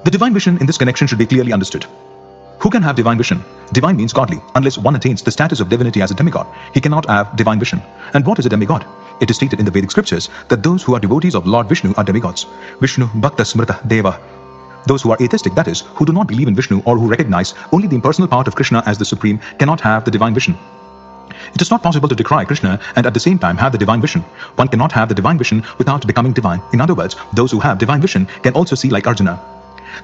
The divine vision in this connection should be clearly understood. Who can have divine vision? Divine means godly. Unless one attains the status of divinity as a demigod, he cannot have divine vision. And what is a demigod? It is stated in the Vedic scriptures that those who are devotees of Lord Vishnu are demigods. Vishnu Bhakta Smrta Deva. Those who are atheistic, that is, who do not believe in Vishnu or who recognize only the impersonal part of Krishna as the supreme, cannot have the divine vision. It is not possible to decry Krishna and at the same time have the divine vision. One cannot have the divine vision without becoming divine. In other words, those who have divine vision can also see like Arjuna.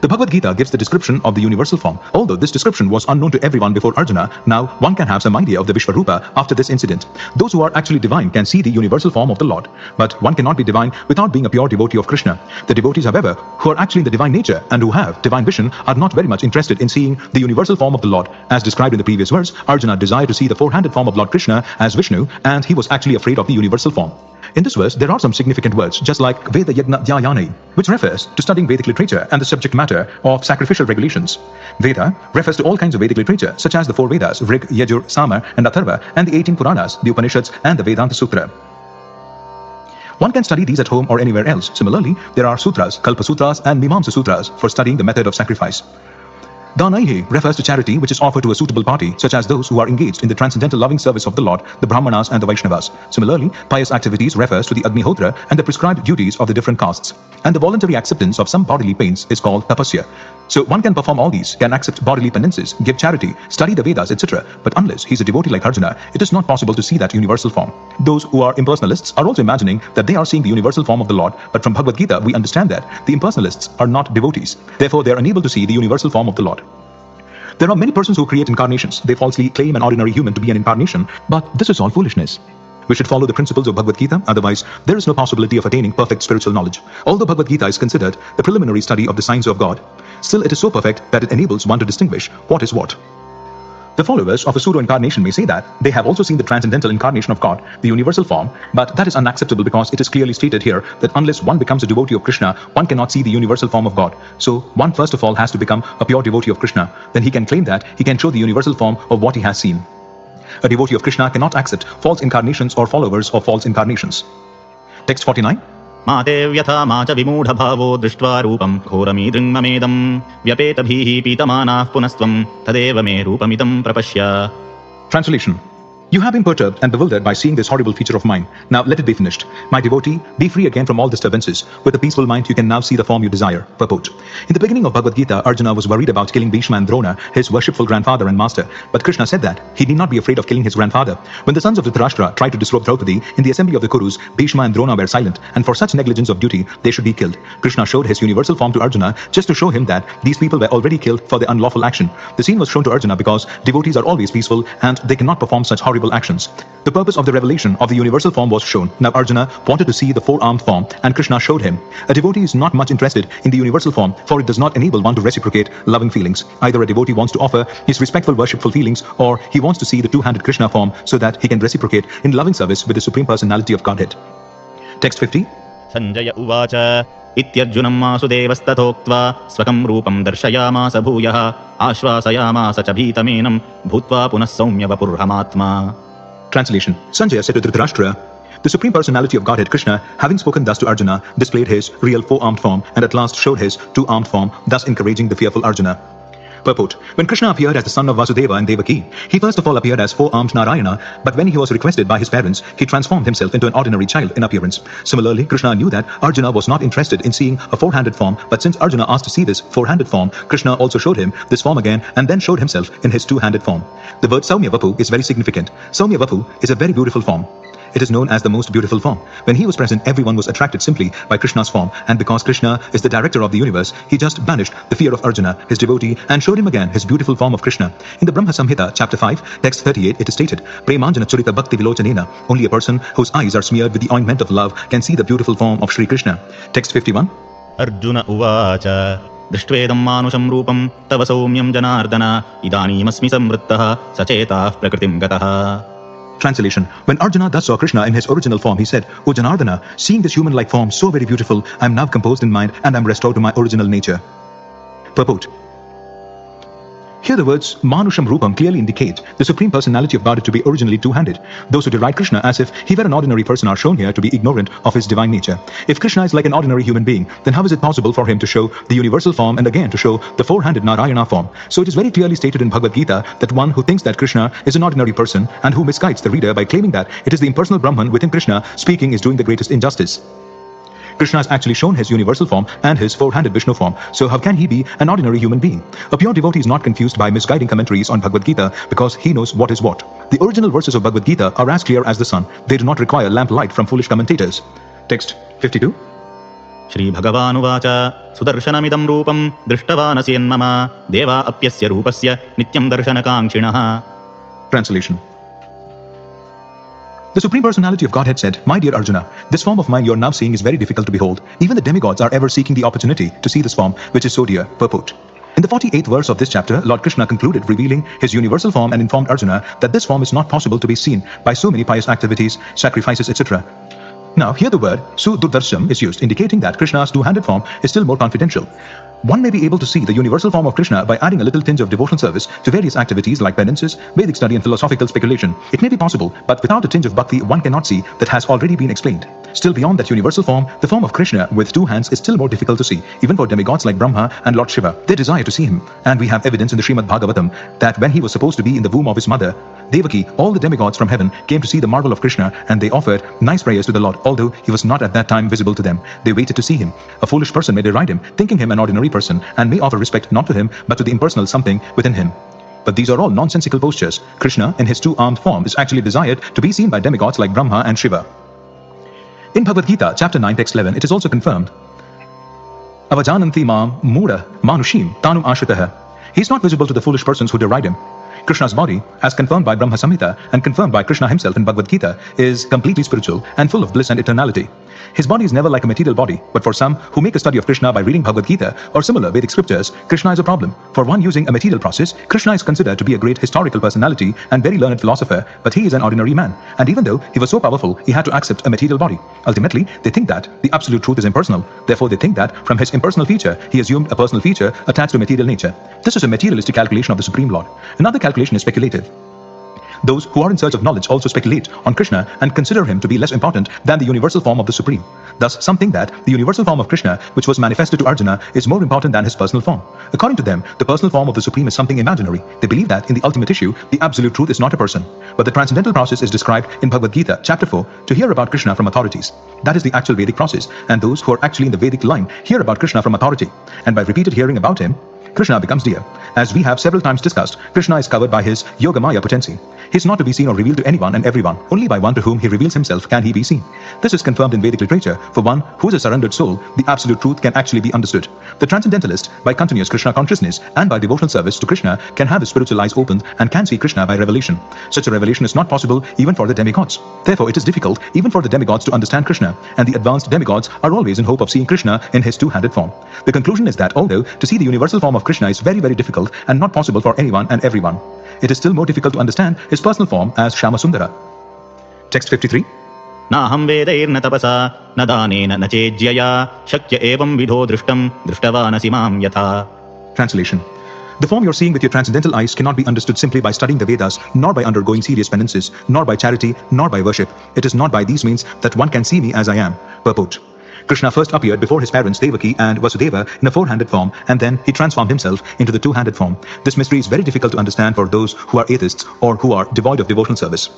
The Bhagavad Gita gives the description of the universal form. Although this description was unknown to everyone before Arjuna, now one can have some idea of the Vishwarupa after this incident. Those who are actually divine can see the universal form of the Lord. But one cannot be divine without being a pure devotee of Krishna. The devotees, however, who are actually in the divine nature and who have divine vision are not very much interested in seeing the universal form of the Lord. As described in the previous verse, Arjuna desired to see the four-handed form of Lord Krishna as Vishnu, and he was actually afraid of the universal form. In this verse, there are some significant words, just like Veda Yajna Dhyayane, which refers to studying Vedic literature and the subject matter of sacrificial regulations. Veda refers to all kinds of Vedic literature, such as the four Vedas, Rig, Yajur, Samar, and Atharva, and the 18 Puranas, the Upanishads, and the Vedanta Sutra. One can study these at home or anywhere else. Similarly, there are sutras, Kalpa Sutras, and Mimamsa Sutras for studying the method of sacrifice. Danaihe refers to charity which is offered to a suitable party, such as those who are engaged in the transcendental loving service of the Lord, the Brahmanas and the Vaishnavas. Similarly, pious activities refers to the Agnihotra and the prescribed duties of the different castes. And the voluntary acceptance of some bodily pains is called tapasya. So one can perform all these, can accept bodily penances, give charity, study the Vedas, etc. But unless he is a devotee like Arjuna, it is not possible to see that universal form. Those who are impersonalists are also imagining that they are seeing the universal form of the Lord, but from Bhagavad Gita we understand that the impersonalists are not devotees. Therefore they are unable to see the universal form of the Lord. There are many persons who create incarnations. They falsely claim an ordinary human to be an incarnation, but this is all foolishness. We should follow the principles of Bhagavad Gita, otherwise there is no possibility of attaining perfect spiritual knowledge. Although Bhagavad Gita is considered the preliminary study of the science of God, still it is so perfect that it enables one to distinguish what is what. The followers of a pseudo-incarnation may say that they have also seen the transcendental incarnation of God, the universal form, but that is unacceptable because it is clearly stated here that unless one becomes a devotee of Krishna, one cannot see the universal form of God. So one first of all has to become a pure devotee of Krishna. Then he can claim that he can show the universal form of what he has seen. A devotee of Krishna cannot accept false incarnations or followers of false incarnations. Text 49. माते व्यथा मा च विमूढभावो दृष्ट्वा रूपं घोरमीदृङ्ममेदं व्यपेतभिः पीतमानाः पुनस्त्वं तदेव मे रूपमिदं प्रपश्य. Translation. You have been perturbed and bewildered by seeing this horrible feature of mine. Now let it be finished. My devotee, be free again from all disturbances. With a peaceful mind, you can now see the form you desire. Purport. In the beginning of Bhagavad Gita, Arjuna was worried about killing Bhishma and Drona, his worshipful grandfather and master. But Krishna said that he need not be afraid of killing his grandfather. When the sons of Dhritarashtra tried to disrobe Draupadi, in the assembly of the Kurus, Bhishma and Drona were silent, and for such negligence of duty, they should be killed. Krishna showed his universal form to Arjuna just to show him that these people were already killed for their unlawful action. The scene was shown to Arjuna because devotees are always peaceful and they cannot perform such horrible actions. The purpose of the revelation of the universal form was shown. Now Arjuna wanted to see the four-armed form, and Krishna showed him. A devotee is not much interested in the universal form, for it does not enable one to reciprocate loving feelings. Either a devotee wants to offer his respectful worshipful feelings, or he wants to see the two-handed Krishna form so that he can reciprocate in loving service with the Supreme Personality of Godhead. Text 50. Sanjaya Uvacha इत्यर्जुनं वासुदेवस्तथोक्त्वा स्वकं रूपं दर्शयामास भूयः आश्वासयामास च भीतमेनं भूत्वा पुनः सौम्यवपुर्हमात्मा. Translation. Sanjaya said to Dhritarashtra, the Supreme Personality of Godhead Krishna, having spoken thus to Arjuna, displayed his real four-armed form and at last showed his two-armed form, thus encouraging the fearful Arjuna. Purport. When Krishna appeared as the son of Vasudeva and Devaki, he first of all appeared as four-armed Narayana, but when he was requested by his parents, he transformed himself into an ordinary child in appearance. Similarly, Krishna knew that Arjuna was not interested in seeing a four-handed form, but since Arjuna asked to see this four-handed form, Krishna also showed him this form again and then showed himself in his two-handed form. The word Saumya Vapu is very significant. Saumya Vapu is a very beautiful form. It is known as the most beautiful form. When he was present, everyone was attracted simply by Krishna's form, and because Krishna is the director of the universe, he just banished the fear of Arjuna, his devotee, and showed him again his beautiful form of Krishna. In the Brahma Samhita, chapter 5, text 38, it is stated, Premanjana Churita Bhakti Vilochanena, only a person whose eyes are smeared with the ointment of love can see the beautiful form of Sri Krishna. Text 51. Arjuna uvacha दृष्ट्वेदं मानुषं रूपं तव सौम्यं जनार्दन इदानीमस्मि संवृत्तः सचेताः प्रकृतिं गतः. Translation. When Arjuna thus saw Krishna in his original form, he said, O Janardana, seeing this human-like form so very beautiful, I am now composed in mind and I am restored to my original nature. Purport. Here the words Manusham Rupam clearly indicate the Supreme Personality of Godhead to be originally two-handed. Those who deride Krishna as if he were an ordinary person are shown here to be ignorant of his divine nature. If Krishna is like an ordinary human being, then how is it possible for him to show the universal form and again to show the four-handed Narayana form? So it is very clearly stated in Bhagavad Gita that one who thinks that Krishna is an ordinary person and who misguides the reader by claiming that it is the impersonal Brahman within Krishna speaking is doing the greatest injustice. Krishna has actually shown his universal form and his four-handed Vishnu form, so how can he be an ordinary human being? A pure devotee is not confused by misguiding commentaries on Bhagavad Gita because he knows what is what. The original verses of Bhagavad Gita are as clear as the sun. They do not require lamplight from foolish commentators. Text 52. Shri Bhagavanuvacha Sudarshanamidam Rupam Drishtavanasyenmama Deva Apyasya Rupasya Nityam Darshanakankshinaha. Translation. The Supreme Personality of Godhead said, My dear Arjuna, this form of mine you are now seeing is very difficult to behold. Even the demigods are ever seeking the opportunity to see this form, which is so dear. Purport. In the 48th verse of this chapter, Lord Krishna concluded revealing his universal form and informed Arjuna that this form is not possible to be seen by so many pious activities, sacrifices, etc. Now, here the word Sudurdarsham is used, indicating that Krishna's two-handed form is still more confidential. One may be able to see the universal form of Krishna by adding a little tinge of devotional service to various activities like penances, Vedic study and philosophical speculation. It may be possible, but without a tinge of bhakti, one cannot see that has already been explained. Still beyond that universal form, the form of Krishna with two hands is still more difficult to see, even for demigods like Brahma and Lord Shiva. They desire to see him, and we have evidence in the Srimad Bhagavatam that when he was supposed to be in the womb of his mother, Devaki, all the demigods from heaven came to see the marvel of Krishna, and they offered nice prayers to the Lord, although he was not at that time visible to them. They waited to see him. A foolish person may deride him, thinking him an ordinary person, and may offer respect not to him, but to the impersonal something within him. But these are all nonsensical postures. Krishna, in his two-armed form, is actually desired to be seen by demigods like Brahma and Shiva. In Bhagavad Gita, chapter 9, text 11, it is also confirmed, Avajananti mam mura manushim tanum ashritah. He is not visible to the foolish persons who deride him. Krishna's body, as confirmed by Brahma Samhita and confirmed by Krishna himself in Bhagavad Gita, is completely spiritual and full of bliss and eternality. His body is never like a material body, but for some who make a study of Krishna by reading Bhagavad Gita or similar Vedic scriptures, Krishna is a problem. For one using a material process, Krishna is considered to be a great historical personality and very learned philosopher, but he is an ordinary man. And even though he was so powerful, he had to accept a material body. Ultimately, they think that the absolute truth is impersonal. Therefore, they think that from his impersonal feature, he assumed a personal feature attached to material nature. This is a materialistic calculation of the Supreme Lord. Another calculation is speculative. Those who are in search of knowledge also speculate on Krishna and consider him to be less important than the universal form of the Supreme. Thus, some think that the universal form of Krishna, which was manifested to Arjuna, is more important than his personal form. According to them, the personal form of the Supreme is something imaginary. They believe that in the ultimate issue, the absolute truth is not a person. But the transcendental process is described in Bhagavad Gita, chapter 4, to hear about Krishna from authorities. That is the actual Vedic process, and those who are actually in the Vedic line hear about Krishna from authority. And by repeated hearing about him, Krishna becomes dear. As we have several times discussed, Krishna is covered by his Yogamaya potency. He is not to be seen or revealed to anyone and everyone. Only by one to whom he reveals himself can he be seen. This is confirmed in Vedic literature. For one who is a surrendered soul, the absolute truth can actually be understood. The transcendentalist, by continuous Krishna consciousness and by devotional service to Krishna, can have his spiritual eyes opened and can see Krishna by revelation. Such a revelation is not possible even for the demigods. Therefore, it is difficult even for the demigods to understand Krishna, and the advanced demigods are always in hope of seeing Krishna in his two-handed form. The conclusion is that although to see the universal form of Krishna is very, very difficult and not possible for anyone and everyone, it is still more difficult to understand his personal form as Shama Sundara. Text 53. नाहं वेदैर्न तपसा न दानेन न चेज्यया शक्य एवं विधो दृष्टं दृष्टवानसि मां यथा. Translation. The form you're seeing with your transcendental eyes cannot be understood simply by studying the Vedas, nor by undergoing serious penances, nor by charity, nor by worship. It is not by these means that one can see me as I am. Purport. Krishna first appeared before his parents Devaki and Vasudeva in a four-handed form, and then he transformed himself into the two-handed form. This mystery is very difficult to understand for those who are atheists or who are devoid of devotional service.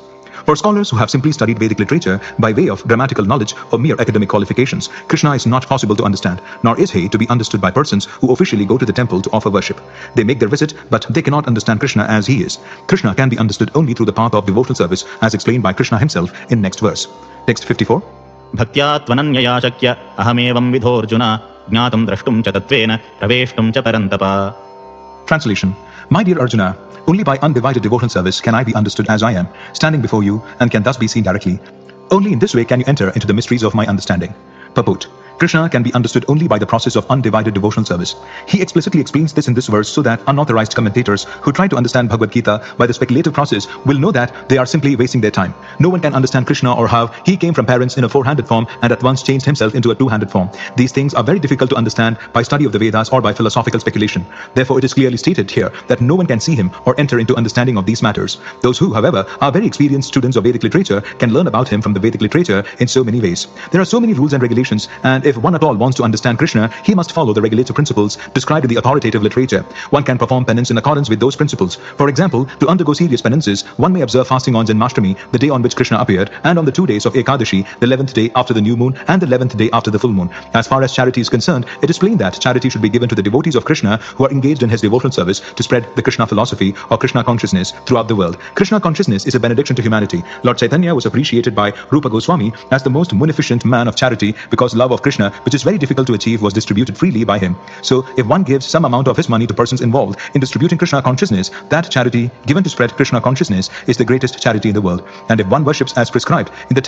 For scholars who have simply studied Vedic literature by way of grammatical knowledge or mere academic qualifications, Krishna is not possible to understand, nor is he to be understood by persons who officially go to the temple to offer worship. They make their visit, but they cannot understand Krishna as he is. Krishna can be understood only through the path of devotional service, as explained by Krishna himself in next verse. Text 54. भक्त्या त्वनन्यया शक्य अहमेवं विधोऽर्जुन ज्ञातुं द्रष्टुं च तत्त्वेन प्रवेष्टुं च परन्तप. Translation. My dear Arjuna, only by undivided devotional service can I be understood as I am, standing before you, and can thus be seen directly. Only in this way can you enter into the mysteries of my understanding. Purport. Krishna can be understood only by the process of undivided devotional service. He explicitly explains this in this verse so that unauthorized commentators who try to understand Bhagavad Gita by the speculative process will know that they are simply wasting their time. No one can understand Krishna or how he came from parents in a four-handed form and at once changed himself into a two-handed form. These things are very difficult to understand by study of the Vedas or by philosophical speculation. Therefore, it is clearly stated here that no one can see him or enter into understanding of these matters. Those who, however, are very experienced students of Vedic literature can learn about him from the Vedic literature in so many ways. There are so many rules and regulations, and if one at all wants to understand Krishna, he must follow the regulative principles described in the authoritative literature. One can perform penance in accordance with those principles. For example, to undergo serious penances, one may observe fasting on Janmashtami, the day on which Krishna appeared, and on the 2 days of Ekadashi, the 11th day after the new moon and the 11th day after the full moon. As far as charity is concerned, it is plain that charity should be given to the devotees of Krishna who are engaged in his devotional service to spread the Krishna philosophy or Krishna consciousness throughout the world. Krishna consciousness is a benediction to humanity. Lord Chaitanya was appreciated by Rupa Goswami as the most munificent man of charity because love of Krishna, which is very difficult to achieve, was distributed freely by him. So, if one gives some amount of his money to persons involved in distributing Krishna consciousness, that charity given to spread Krishna consciousness is the greatest charity in the world. And if one worships as prescribed in the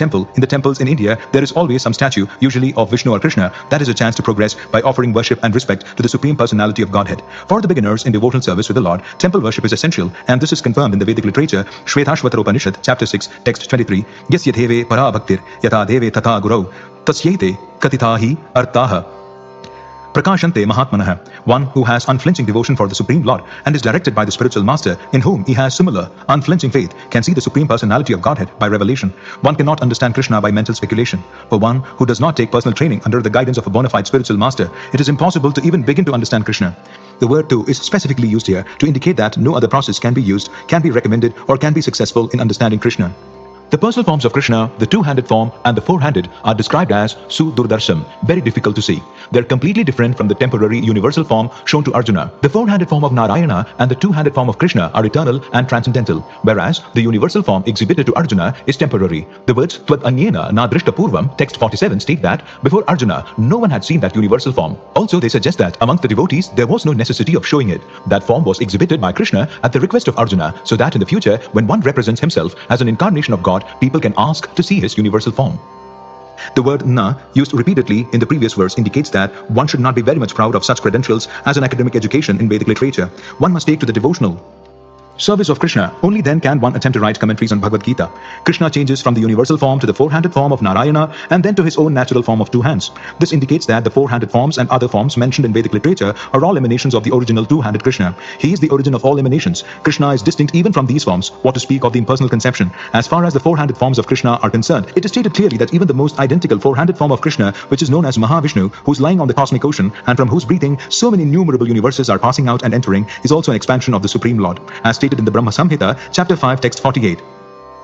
temples in India, there is always some statue, usually of Vishnu or Krishna. That is a chance to progress by offering worship and respect to the Supreme Personality of Godhead. For the beginners in devotional service with the Lord, temple worship is essential, and this is confirmed in the Vedic literature, Shvetashvatara Upanishad, chapter 6, text 23. Yasya deve para bhaktir yata deve tata gurau tasyete katitahi artaha. Prakashante Mahatmanah, one who has unflinching devotion for the Supreme Lord and is directed by the spiritual master in whom he has similar, unflinching faith, can see the Supreme Personality of Godhead by revelation. One cannot understand Krishna by mental speculation. For one who does not take personal training under the guidance of a bona fide spiritual master, it is impossible to even begin to understand Krishna. The word "to" is specifically used here to indicate that no other process can be used, can be recommended, or can be successful in understanding Krishna. The personal forms of Krishna, the two-handed form and the four-handed, are described as Sudurdarsham, very difficult to see. They're completely different from the temporary universal form shown to Arjuna. The four-handed form of Narayana and the two-handed form of Krishna are eternal and transcendental, whereas the universal form exhibited to Arjuna is temporary. The words Tvad Anyena Na Drishta Purvam, text 47, state that before Arjuna, no one had seen that universal form. Also, they suggest that amongst the devotees, there was no necessity of showing it. That form was exhibited by Krishna at the request of Arjuna, so that in the future, when one represents himself as an incarnation of God, people can ask to see his universal form. The word "na," used repeatedly in the previous verse, indicates that one should not be very much proud of such credentials as an academic education in Vedic literature. One must take to the devotional service of Krishna. Only then can one attempt to write commentaries on Bhagavad Gita. Krishna changes from the universal form to the four-handed form of Narayana and then to his own natural form of two hands. This indicates that the four-handed forms and other forms mentioned in Vedic literature are all emanations of the original two-handed Krishna. He is the origin of all emanations. Krishna is distinct even from these forms, what to speak of the impersonal conception. As far as the four-handed forms of Krishna are concerned, it is stated clearly that even the most identical four-handed form of Krishna, which is known as Mahavishnu, who is lying on the cosmic ocean and from whose breathing so many innumerable universes are passing out and entering, is also an expansion of the Supreme Lord. As stated in the Brahma Samhita, chapter 5, text 48.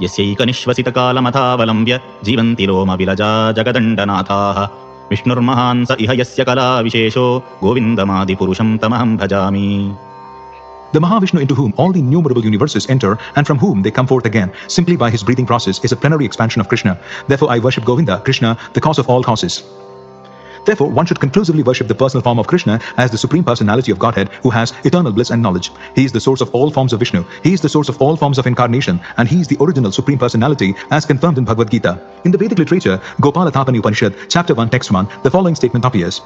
यस्यैकनिश्वसितकालमथावलम्ब्य जीवन्ति रोमविलजा जगदण्डनाथाः विष्णुर्महान् स इह यस्य कला विशेषो गोविन्दमादिपुरुषं तमहं भजामि. The Mahavishnu into whom all the innumerable universes enter and from whom they come forth again simply by his breathing process is a plenary expansion of Krishna. Therefore I worship Govinda, Krishna, the cause of all causes. Therefore, one should conclusively worship the personal form of Krishna as the Supreme Personality of Godhead who has eternal bliss and knowledge. He is the source of all forms of Vishnu. He is the source of all forms of incarnation, and he is the original Supreme Personality as confirmed in Bhagavad Gita. In the Vedic literature, Gopalathapani Upanishad, chapter 1, text 1, the following statement appears.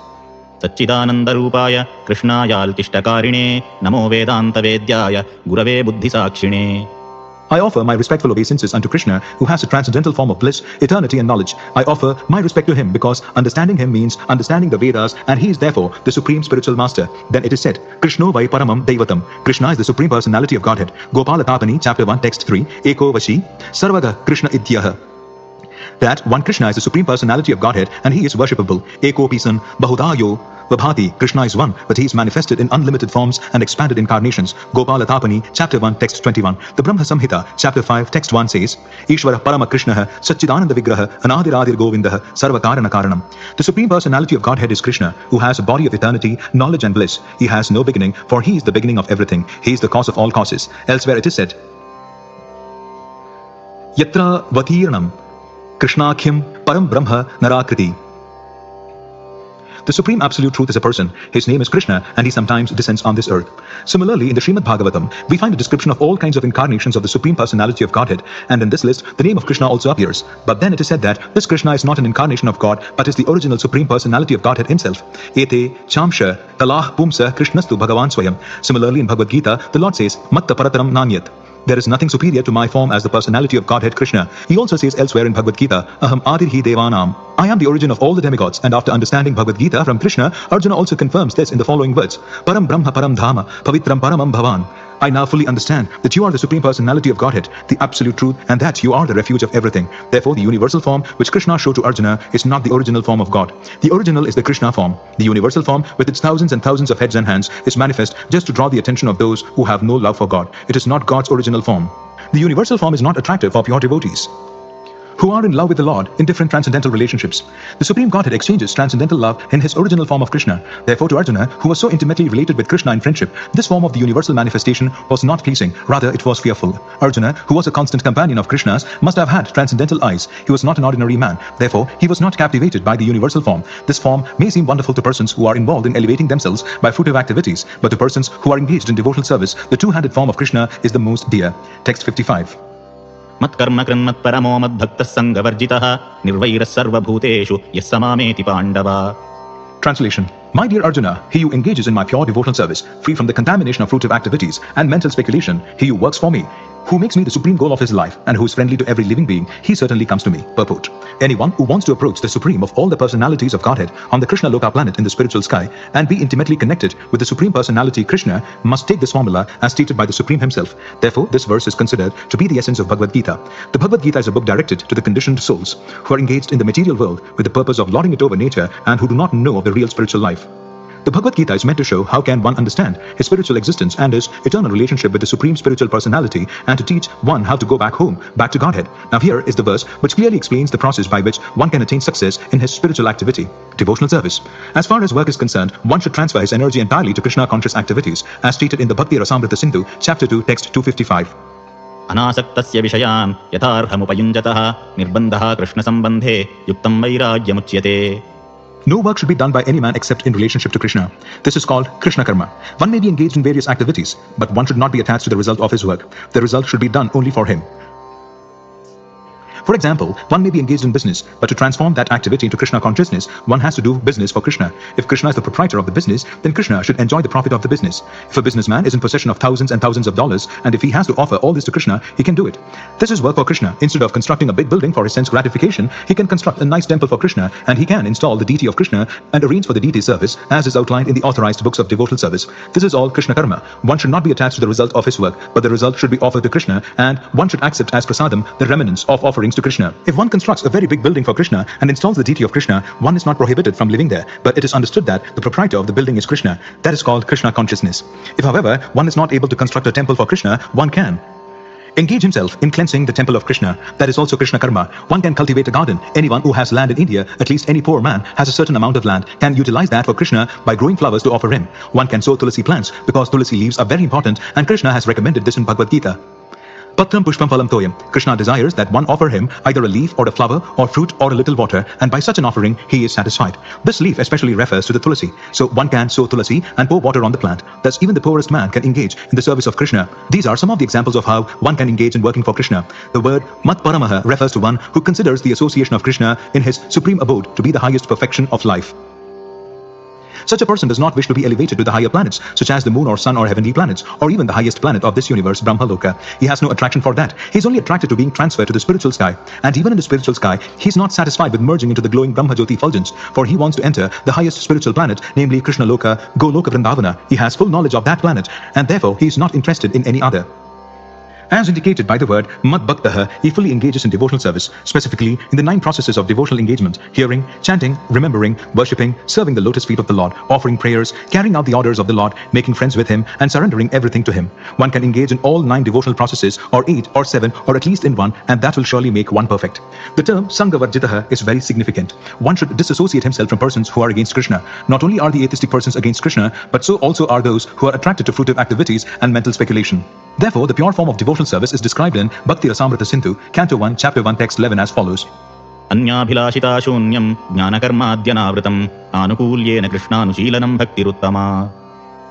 सच्चिदानन्दरूपाय कृष्णायाल्तिष्ठकारिणे नमो वेदान्तवेद्याय गुरवे बुद्धिसाक्षिणे. I offer my respectful obeisances unto Krishna, who has a transcendental form of bliss, eternity and knowledge. I offer my respect to him because understanding him means understanding the Vedas, and he is therefore the supreme spiritual master. Then it is said, Krishno vai paramam devatam. Krishna is the supreme personality of Godhead. Gopala Tapani, chapter 1, text 3, Eko Vashi, Sarvaga Krishna Idyaha. That one Krishna is the supreme personality of Godhead and he is worshipable. Eko Pisan Bahudayo Vabhati. Krishna is one, but he is manifested in unlimited forms and expanded incarnations. Gopala Tapani, chapter 1, text 21. The Brahma Samhita, chapter 5, text 1 says, Ishvara Parama Krishna Satchidananda Vigraha Anadiradir Govindaha Sarvakarana Karanam. The supreme personality of Godhead is Krishna, who has a body of eternity, knowledge and bliss. He has no beginning, for he is the beginning of everything. He is the cause of all causes. Elsewhere it is said, Yatra Vatiranam Krishnakhim Param Brahma Narakriti. The Supreme Absolute Truth is a person. His name is Krishna and he sometimes descends on this earth. Similarly, in the Srimad Bhagavatam, we find a description of all kinds of incarnations of the Supreme Personality of Godhead, and in this list, the name of Krishna also appears. But then it is said that this Krishna is not an incarnation of God, but is the original Supreme Personality of Godhead himself. Ete Chamsha Talah Pumsa Krishnastu Bhagavan Swayam. Similarly, in Bhagavad Gita, the Lord says, Matta Parataram Nanyat. There is nothing superior to my form as the personality of Godhead Krishna. He also says elsewhere in Bhagavad Gita, Aham Adirhi Devanam. I am the origin of all the demigods. And after understanding Bhagavad Gita from Krishna, Arjuna also confirms this in the following words. Param Brahma Param Dhama Pavitram Paramam Bhavan. I now fully understand that you are the Supreme Personality of Godhead, the Absolute Truth, and that you are the refuge of everything. Therefore, the universal form which Krishna showed to Arjuna is not the original form of God. The original is the Krishna form. The universal form, with its thousands and thousands of heads and hands, is manifest just to draw the attention of those who have no love for God. It is not God's original form. The universal form is not attractive for pure devotees who are in love with the Lord in different transcendental relationships. The Supreme Godhead exchanges transcendental love in his original form of Krishna. Therefore, to Arjuna, who was so intimately related with Krishna in friendship, this form of the universal manifestation was not pleasing, rather it was fearful. Arjuna, who was a constant companion of Krishna's, must have had transcendental eyes. He was not an ordinary man. Therefore, he was not captivated by the universal form. This form may seem wonderful to persons who are involved in elevating themselves by fruitive activities, but to persons who are engaged in devotional service, the two-handed form of Krishna is the most dear. Text 55. Matkarma kranmat paramo madbhaktas sangavarjitaha nirvairas sarvabhuteshu yassamameti pandava. Translation. My dear Arjuna, he who engages in my pure devotional service, free from the contamination of fruitive activities and mental speculation, he who works for me, who makes me the supreme goal of his life, and who is friendly to every living being, he certainly comes to me. Purport. Anyone who wants to approach the supreme of all the personalities of Godhead on the Krishna Loka planet in the spiritual sky and be intimately connected with the supreme personality Krishna must take this formula as stated by the Supreme himself. Therefore, this verse is considered to be the essence of Bhagavad Gita. The Bhagavad Gita is a book directed to the conditioned souls who are engaged in the material world with the purpose of lording it over nature and who do not know of the real spiritual life. The Bhagavad Gita is meant to show how can one understand his spiritual existence and his eternal relationship with the Supreme Spiritual Personality, and to teach one how to go back home, back to Godhead. Now here is the verse which clearly explains the process by which one can attain success in his spiritual activity, devotional service. As far as work is concerned, one should transfer his energy entirely to Krishna conscious activities, as stated in the Bhakti Rasamrita Sindhu, chapter 2, text 255. Anasaktasya vishayan yatharhamupayunjataha nirbandhaha krishna sambandhe yuktam vairagyamuchyate. No work should be done by any man except in relationship to Krishna. This is called Krishna Karma. One may be engaged in various activities, but one should not be attached to the result of his work. The result should be done only for him. For example, one may be engaged in business, but to transform that activity into Krishna consciousness, one has to do business for Krishna. If Krishna is the proprietor of the business, then Krishna should enjoy the profit of the business. If a businessman is in possession of thousands and thousands of dollars, and if he has to offer all this to Krishna, he can do it. This is work for Krishna. Instead of constructing a big building for his sense gratification, he can construct a nice temple for Krishna, and he can install the deity of Krishna and arrange for the deity's service, as is outlined in the authorized books of devotional service. This is all Krishna Karma. One should not be attached to the result of his work, but the result should be offered to Krishna, and one should accept as prasadam the remnants of offerings to Krishna. If one constructs a very big building for Krishna and installs the deity of Krishna, one is not prohibited from living there, but it is understood that the proprietor of the building is Krishna. That is called Krishna consciousness. If, however, one is not able to construct a temple for Krishna, one can engage himself in cleansing the temple of Krishna. That is also Krishna Karma. One can cultivate a garden. Anyone who has land in India, at least any poor man, has a certain amount of land, can utilize that for Krishna by growing flowers to offer him. One can sow tulasi plants because tulasi leaves are very important, and Krishna has recommended this in Bhagavad Gita. Patram pushpam phalam toyam. Krishna desires that one offer him either a leaf or a flower or fruit or a little water, and by such an offering he is satisfied. This leaf especially refers to the tulasi, so one can sow tulasi and pour water on the plant. Thus even the poorest man can engage in the service of Krishna. These are some of the examples of how one can engage in working for Krishna. The word mat paramaha refers to one who considers the association of Krishna in his supreme abode to be the highest perfection of life. Such a person does not wish to be elevated to the higher planets, such as the moon or sun or heavenly planets, or even the highest planet of this universe, Brahmaloka. He has no attraction for that. He is only attracted to being transferred to the spiritual sky. And even in the spiritual sky, he is not satisfied with merging into the glowing Brahmajyoti effulgence, for he wants to enter the highest spiritual planet, namely Krishna Loka, Goloka Vrindavana. He has full knowledge of that planet, and therefore he is not interested in any other. As indicated by the word Mad Bhaktaha, he fully engages in devotional service, specifically in the 9 processes of devotional engagement: hearing, chanting, remembering, worshipping, serving the lotus feet of the Lord, offering prayers, carrying out the orders of the Lord, making friends with him, and surrendering everything to him. One can engage in all 9 devotional processes, or 8 or 7, or at least in one, and that will surely make one perfect. The term Sangavarjitaha is very significant. One should disassociate himself from persons who are against Krishna. Not only are the atheistic persons against Krishna, but so also are those who are attracted to fruitive activities and mental speculation. Therefore, the pure form of devotional service is described in Bhakti Rasamrita Sindhu, Canto 1, Chapter 1, Text 11 as follows. अन्याभिलाषिता शून्यं ज्ञानकर्माद्यनावृतम् आनुकूल्येन कृष्णानुशीलनं भक्तिरुत्तमा.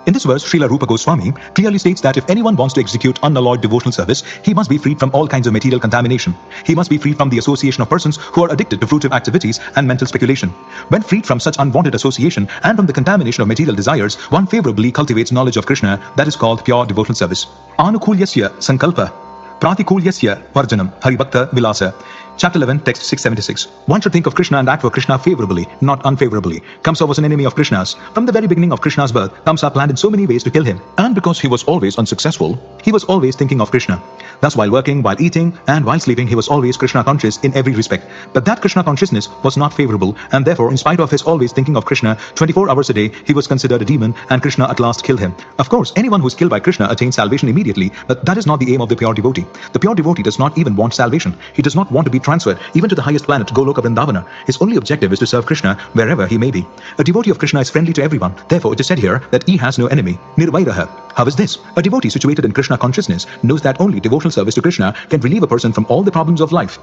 In this verse, Srila Rupa Goswami clearly states that if anyone wants to execute unalloyed devotional service, he must be freed from all kinds of material contamination. He must be freed from the association of persons who are addicted to fruitive activities and mental speculation. When freed from such unwanted association and from the contamination of material desires, one favorably cultivates knowledge of Krishna. That is called pure devotional service. Anukulyasya sankalpa Pratikulyasya Varjanam Haribhakta Vilasa. Chapter 11, text 676. One should think of Krishna and act for Krishna favorably, not unfavorably. Kamsa was an enemy of Krishna's. From the very beginning of Krishna's birth, Kamsa planned in so many ways to kill him. And because he was always unsuccessful, he was always thinking of Krishna. Thus, while working, while eating, and while sleeping, he was always Krishna conscious in every respect. But that Krishna consciousness was not favorable, and therefore, in spite of his always thinking of Krishna 24 hours a day, he was considered a demon, and Krishna at last killed him. Of course, anyone who is killed by Krishna attains salvation immediately, but that is not the aim of the pure devotee. The pure devotee does not even want salvation. He does not want to be transferred even to the highest planet, Goloka Vrindavana. His only objective is to serve Krishna wherever he may be. A devotee of Krishna is friendly to everyone. Therefore, it is said here that he has no enemy. Nirvairaha. How is this? A devotee situated in Krishna consciousness knows that only devotional service to Krishna can relieve a person from all the problems of life.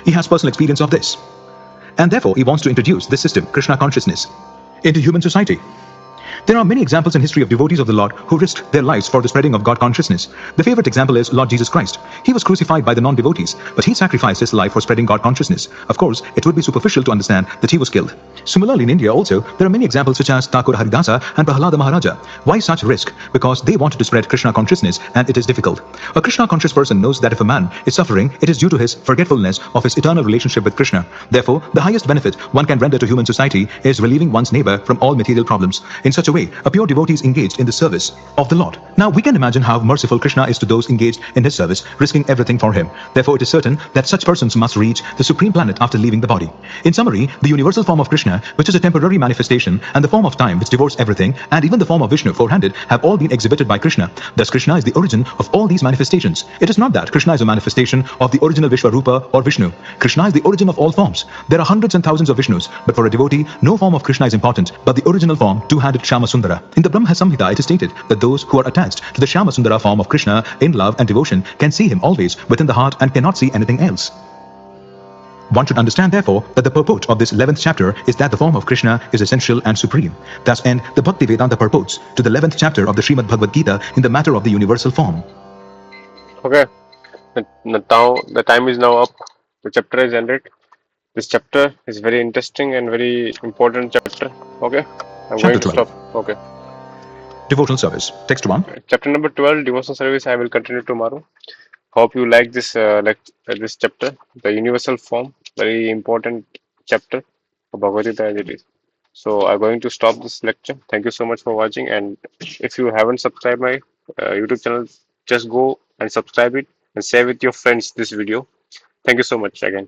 He has personal experience of this. And therefore, he wants to introduce this system, Krishna consciousness, into human society. There are many examples in history of devotees of the Lord who risked their lives for the spreading of God consciousness. The favorite example is Lord Jesus Christ. He was crucified by the non-devotees, but he sacrificed his life for spreading God consciousness. Of course, it would be superficial to understand that he was killed. Similarly, in India also, there are many examples such as Thakur Haridasa and Prahlada Maharaja. Why such risk? Because they wanted to spread Krishna consciousness, and it is difficult. A Krishna conscious person knows that if a man is suffering, it is due to his forgetfulness of his eternal relationship with Krishna. Therefore, the highest benefit one can render to human society is relieving one's neighbor from all material problems. In such a way, a pure devotee is engaged in the service of the Lord. Now, we can imagine how merciful Krishna is to those engaged in his service, risking everything for him. Therefore, it is certain that such persons must reach the supreme planet after leaving the body. In summary, the universal form of Krishna, which is a temporary manifestation, and the form of time, which devours everything, and even the form of Vishnu, four-handed, have all been exhibited by Krishna. Thus, Krishna is the origin of all these manifestations. It is not that Krishna is a manifestation of the original Vishwarupa or Vishnu. Krishna is the origin of all forms. There are hundreds and thousands of Vishnus, but for a devotee, no form of Krishna is important, but the original form, two-handed Shama Sundara. In the Brahma Samhita, it is stated that those who are attached to the Shama Sundara form of Krishna in love and devotion can see him always within the heart and cannot see anything else. One should understand, therefore, that the purport of this 11th chapter is that the form of Krishna is essential and supreme. Thus end the Bhaktivedanta purports to the 11th chapter of the Srimad Bhagavad Gita in the matter of the universal form. Okay, now the time is now up. The chapter is ended. This chapter is very interesting and very important chapter. Okay, I'm Chapter going to 12. stop. Okay, Devotional service. Text 1. chapter number 12, devotional service. I will continue tomorrow. Hope you like this this chapter, the universal form, very important chapter of Bhagavad Gita as it is. So I'm going to stop this lecture. Thank you so much for watching. And if you haven't subscribed my YouTube channel, just go and subscribe it and share with your friends this video. Thank you so much again.